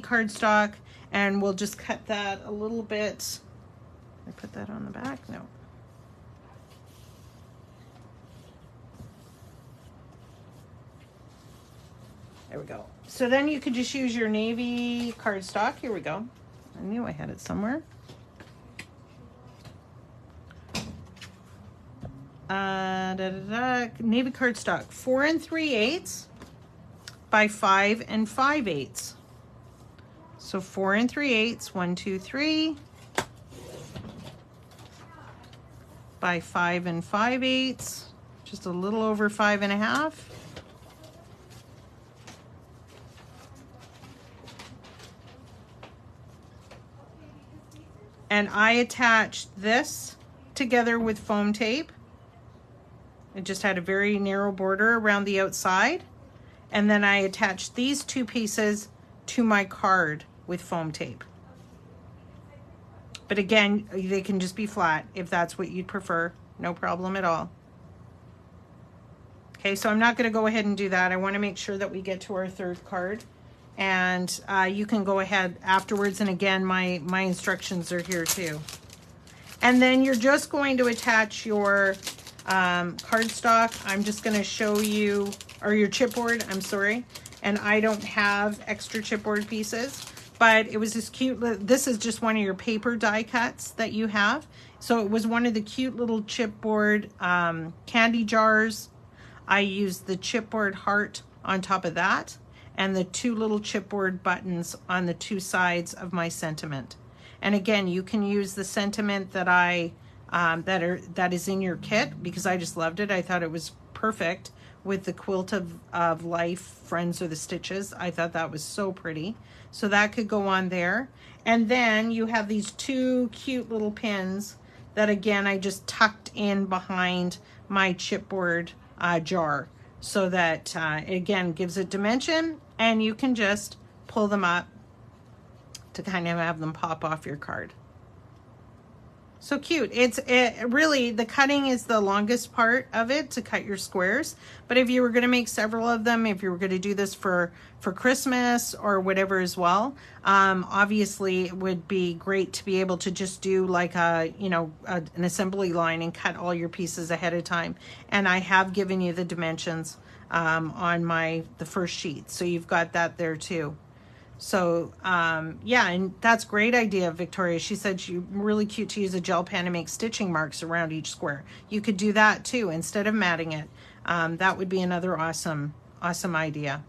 cardstock, and we'll just cut that a little bit. I put that on the back? No. There we go. So then you could just use your navy cardstock. Here we go. I knew I had it somewhere. Navy cardstock, 4 3/8 by 5 5/8. So 4 3/8, 1, 2, 3 by 5 5/8, just a little over 5 1/2. And I attached this together with foam tape. It just had a very narrow border around the outside. And then I attached these two pieces to my card with foam tape. But again, they can just be flat if that's what you'd prefer. No problem at all. Okay, so I'm not going to go ahead and do that. I want to make sure that we get to our third card. And you can go ahead afterwards, and again, my instructions are here too. And then you're just going to attach your cardstock. I'm just going to show you, or your chipboard, I'm sorry. And I don't have extra chipboard pieces, but it was this cute, this is just one of your paper die cuts that you have. So it was one of the cute little chipboard candy jars. I used the chipboard heart on top of that and the 2 little chipboard buttons on the 2 sides of my sentiment. And again, you can use the sentiment that that is in your kit, because I just loved it. I thought it was perfect with the Quilt of Life Friends or the Stitches. I thought that was so pretty. So that could go on there. And then you have these 2 cute little pins that, again, I just tucked in behind my chipboard jar, so that again gives it dimension, and you can just pull them up to kind of have them pop off your card. So cute. It really, the cutting is the longest part of it to cut your squares. But if you were going to make several of them, if you were going to do this for Christmas or whatever as well, obviously it would be great to be able to just do like an assembly line and cut all your pieces ahead of time. And I have given you the dimensions on the first sheet, so you've got that there too. So yeah, and that's a great idea, Victoria. She said really cute to use a gel pen to make stitching marks around each square. You could do that too instead of matting it. That would be another awesome idea.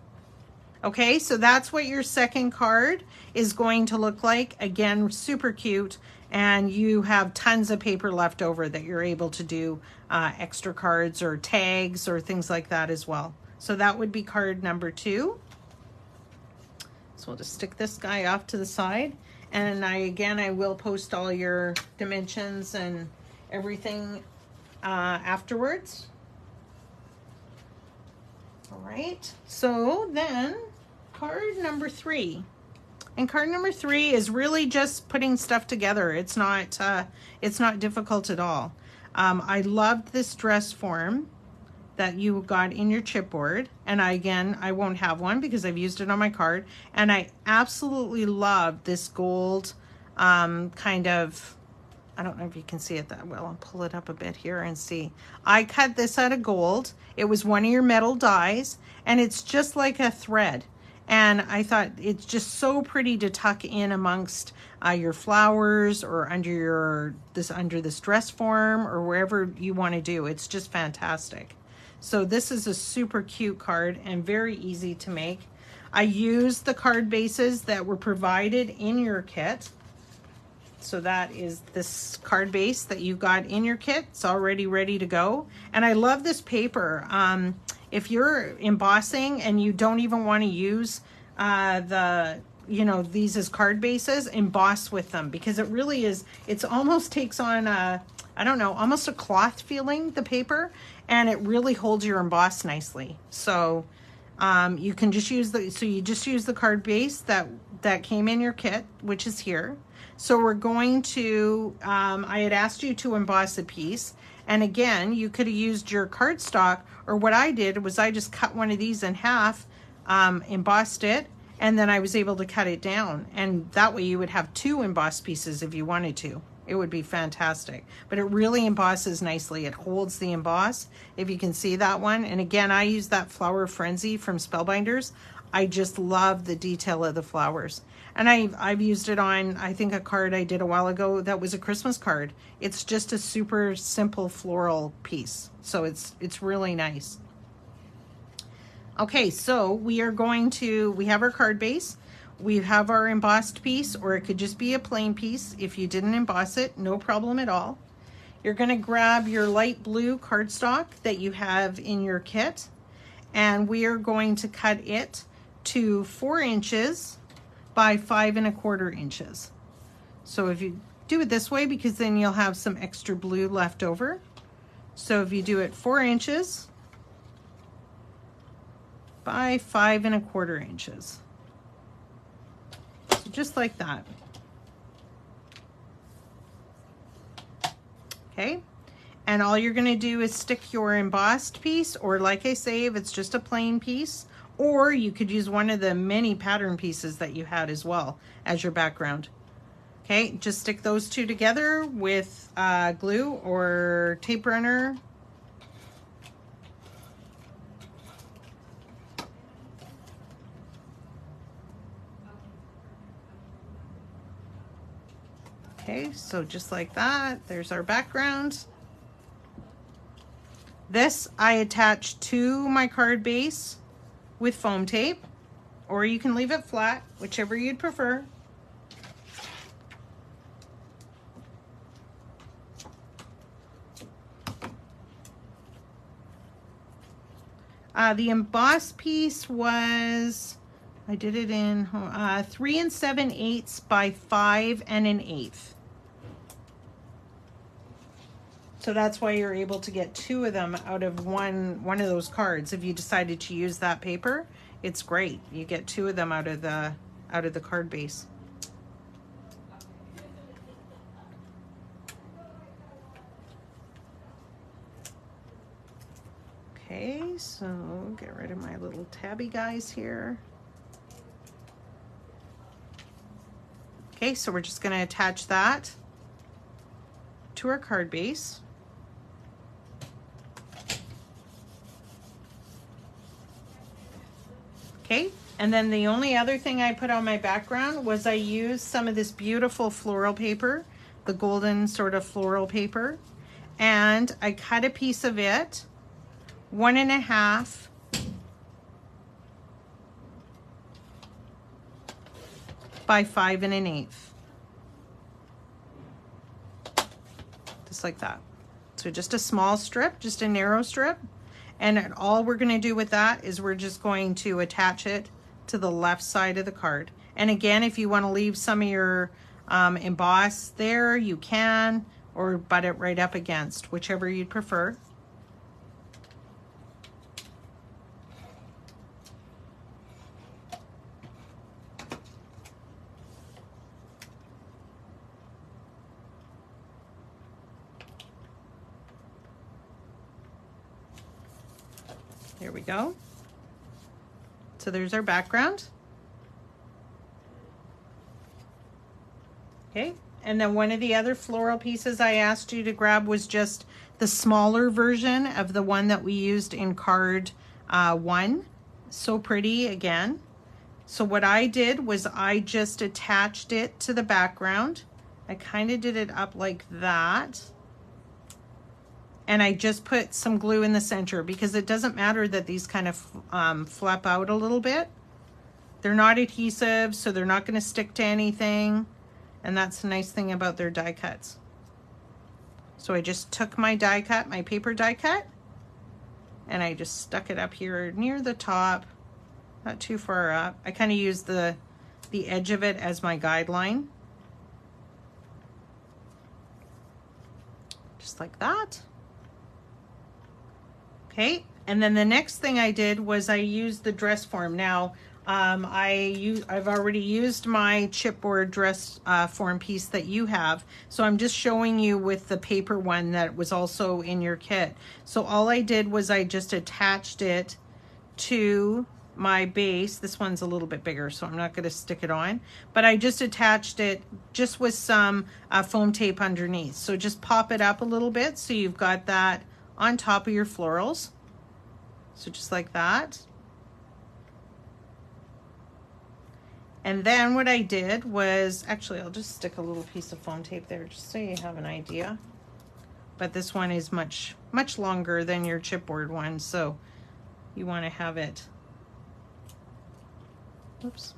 Okay, so that's what your second card is going to look like. Again, super cute, and you have tons of paper left over that you're able to do extra cards or tags or things like that as well. So that would be card number 2. So we'll just stick this guy off to the side, and I will post all your dimensions and everything afterwards. All right, so then card number 3. And card number 3 is really just putting stuff together. It's not difficult at all. I loved this dress form that you got in your chipboard, and I won't have one because I've used it on my card, and I absolutely love this gold kind of, I don't know if you can see it that well. I'll pull it up a bit here and see. I cut this out of gold. It was one of your metal dies, and it's just like a thread, and I thought it's just so pretty to tuck in amongst your flowers or under this dress form or wherever you want to do. It's just fantastic. So this is a super cute card and very easy to make. I used the card bases that were provided in your kit. So that is this card base that you got in your kit. It's already ready to go. And I love this paper. If you're embossing and you don't even want to use these as card bases, emboss with them, because it really is, it almost takes on almost a cloth feeling, the paper, and it really holds your emboss nicely. So you can just use the card base that came in your kit, which is here. So we're going to, I had asked you to emboss a piece, and again, you could have used your cardstock, or what I did was I just cut one of these in half, embossed it, and then I was able to cut it down, and that way you would have 2 embossed pieces if you wanted to. It would be fantastic, but it really embosses nicely. It holds the emboss, if you can see that one. And again, I use that Flower Frenzy from Spellbinders. I just love the detail of the flowers. And I've used it on, I think, a card I did a while ago that was a Christmas card. It's just a super simple floral piece. So it's really nice. Okay, so we have our card base. We have our embossed piece, or it could just be a plain piece. If you didn't emboss it, no problem at all. You're going to grab your light blue cardstock that you have in your kit, and we are going to cut it to 4 inches by 5 1/4 inches. So if you do it this way, because then you'll have some extra blue left over. So if you do it 4 inches by 5 1/4 inches. Just like that. Okay, and all you're going to do is stick your embossed piece, or like I say, if it's just a plain piece, or you could use one of the many pattern pieces that you had as well as your background. Okay, just stick those 2 together with glue or tape runner. Okay, so just like that, there's our background. This I attach to my card base with foam tape, or you can leave it flat, whichever you'd prefer. The embossed piece was, I did it in 3 7/8 by 5 1/8. So that's why you're able to get 2 of them out of one of those cards. If you decided to use that paper, it's great. You get 2 of them out of the card base. Okay, so get rid of my little tabby guys here. Okay, so we're just going to attach that to our card base. Okay, and then the only other thing I put on my background was I used some of this beautiful floral paper, the golden sort of floral paper, and I cut a piece of it 1.5 by 5 1/8. Just like that. So just a small strip, just a narrow strip. And all we're going to do with that is we're just going to attach it to the left side of the card. And again, if you want to leave some of your emboss there, you can, or butt it right up against, whichever you'd prefer. There we go. So there's our background. Okay, and then one of the other floral pieces I asked you to grab was just the smaller version of the one that we used in card 1. So pretty again. So what I did was I just attached it to the background. I kind of did it up like that. And I just put some glue in the center, because it doesn't matter that these kind of flap out a little bit. They're not adhesive, so they're not going to stick to anything. And that's the nice thing about their die cuts. So I just took my die cut, my paper die cut, and I just stuck it up here near the top, not too far up. I kind of used the edge of it as my guideline. Just like that. Okay, and then the next thing I did was I used the dress form. Now, I've already used my chipboard dress form piece that you have, so I'm just showing you with the paper one that was also in your kit. So all I did was I just attached it to my base. This one's a little bit bigger, so I'm not going to stick it on, but I just attached it just with some foam tape underneath. So just pop it up a little bit so you've got that on top of your florals. So just like that. And then what I did was, actually I'll just stick a little piece of foam tape there just so you have an idea. But this one is much longer than your chipboard one, so you want to have it, oops.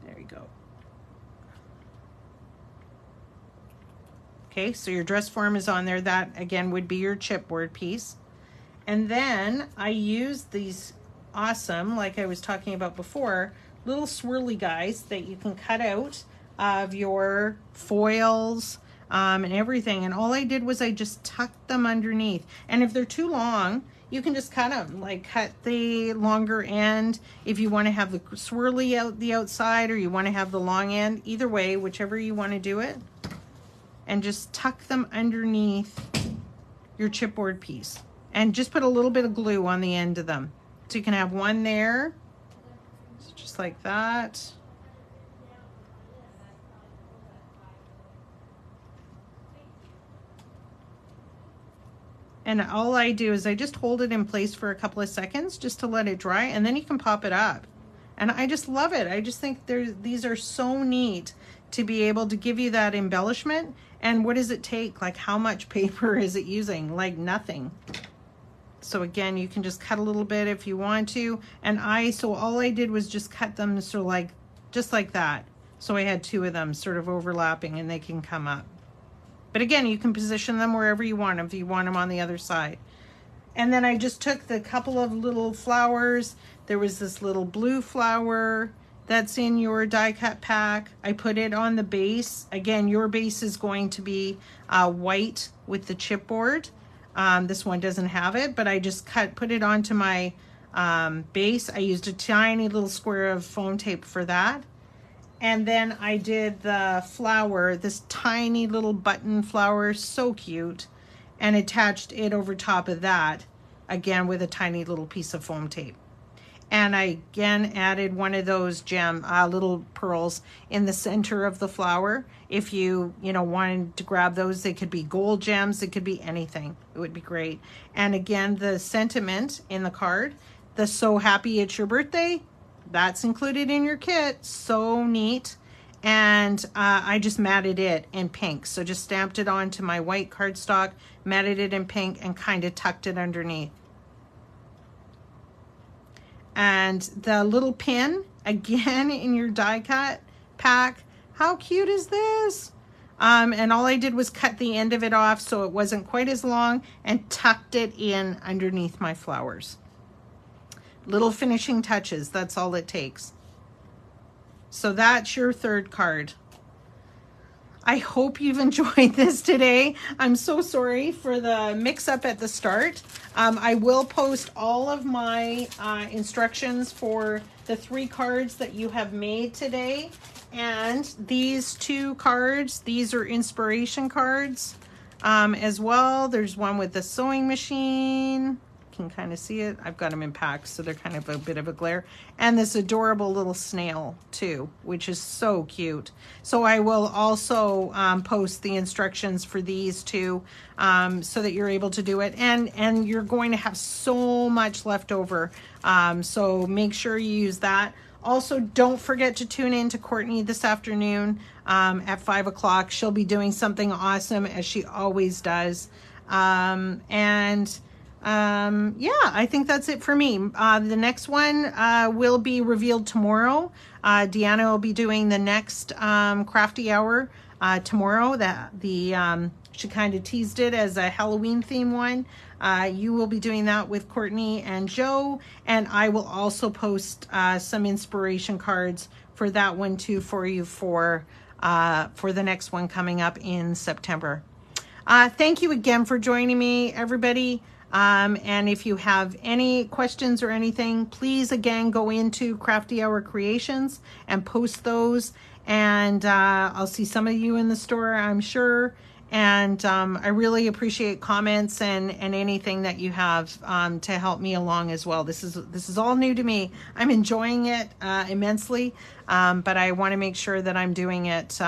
There you go. Okay, so your dress form is on there. That again would be your chipboard piece. And then I used these awesome, like I was talking about before, little swirly guys that you can cut out of your foils and everything. And all I did was I just tucked them underneath. And if they're too long, you can just cut them, like cut the longer end if you want to have the swirly out the outside, or you want to have the long end. Either way, whichever you want to do it. And just tuck them underneath your chipboard piece. And just put a little bit of glue on the end of them. So you can have one there, so just like that. And all I do is I just hold it in place for a couple of seconds just to let it dry, and then you can pop it up. And I just love it. I just think these are so neat to be able to give you that embellishment. And what does it take? Like, how much paper is it using? Like nothing. So again, you can just cut a little bit if you want to. And so all I did was just cut them sort of like, just like that. So I had 2 of them sort of overlapping and they can come up. But again, you can position them wherever you want them, if you want them on the other side. And then I just took the couple of little flowers. There was this little blue flower that's in your die cut pack. I put it on the base. Again, your base is going to be white with the chipboard. This one doesn't have it, but I just put it onto my base. I used a tiny little square of foam tape for that. And then I did the flower, this tiny little button flower, so cute, and attached it over top of that, again with a tiny little piece of foam tape. And I again added one of those little pearls in the center of the flower. If you wanted to grab those, they could be gold gems, it could be anything. It would be great. And again, the sentiment in the card, the "So happy it's your birthday," that's included in your kit. So neat. And I just matted it in pink. So just stamped it onto my white cardstock, matted it in pink, and kind of tucked it underneath. And the little pin, again, in your die cut pack. How cute is this? And all I did was cut the end of it off so it wasn't quite as long and tucked it in underneath my flowers. Little finishing touches, that's all it takes. So that's your 3rd card. I hope you've enjoyed this today. I'm so sorry for the mix-up at the start. I will post all of my instructions for the 3 cards that you have made today. And these 2 cards, these are inspiration cards as well. There's one with the sewing machine. Can kind of see it. I've got them in packs, so they're kind of a bit of a glare. And this adorable little snail too, which is so cute. So I will also post the instructions for these 2 so that you're able to do it. And you're going to have so much left over. So make sure you use that. Also, don't forget to tune in to Courtney this afternoon at 5 o'clock. She'll be doing something awesome, as she always does. Yeah, I think that's it for me. The next one will be revealed tomorrow. Diana will be doing the next Crafty Hour tomorrow. She kind of teased it as a Halloween theme one. You will be doing that with Courtney and Joe, and I will also post some inspiration cards for that one too for you for the next one coming up in September. Thank you again for joining me, everybody. And if you have any questions or anything, please again go into Crafty Hour Creations and post those. And I'll see some of you in the store, I'm sure. And I really appreciate comments and anything that you have to help me along as well. This is all new to me. I'm enjoying it immensely, but I want to make sure that I'm doing it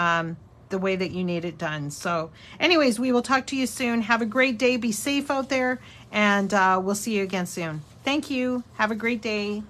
the way that you need it done. So anyways, we will talk to you soon. Have a great day. Be safe out there, and we'll see you again soon. Thank you. Have a great day.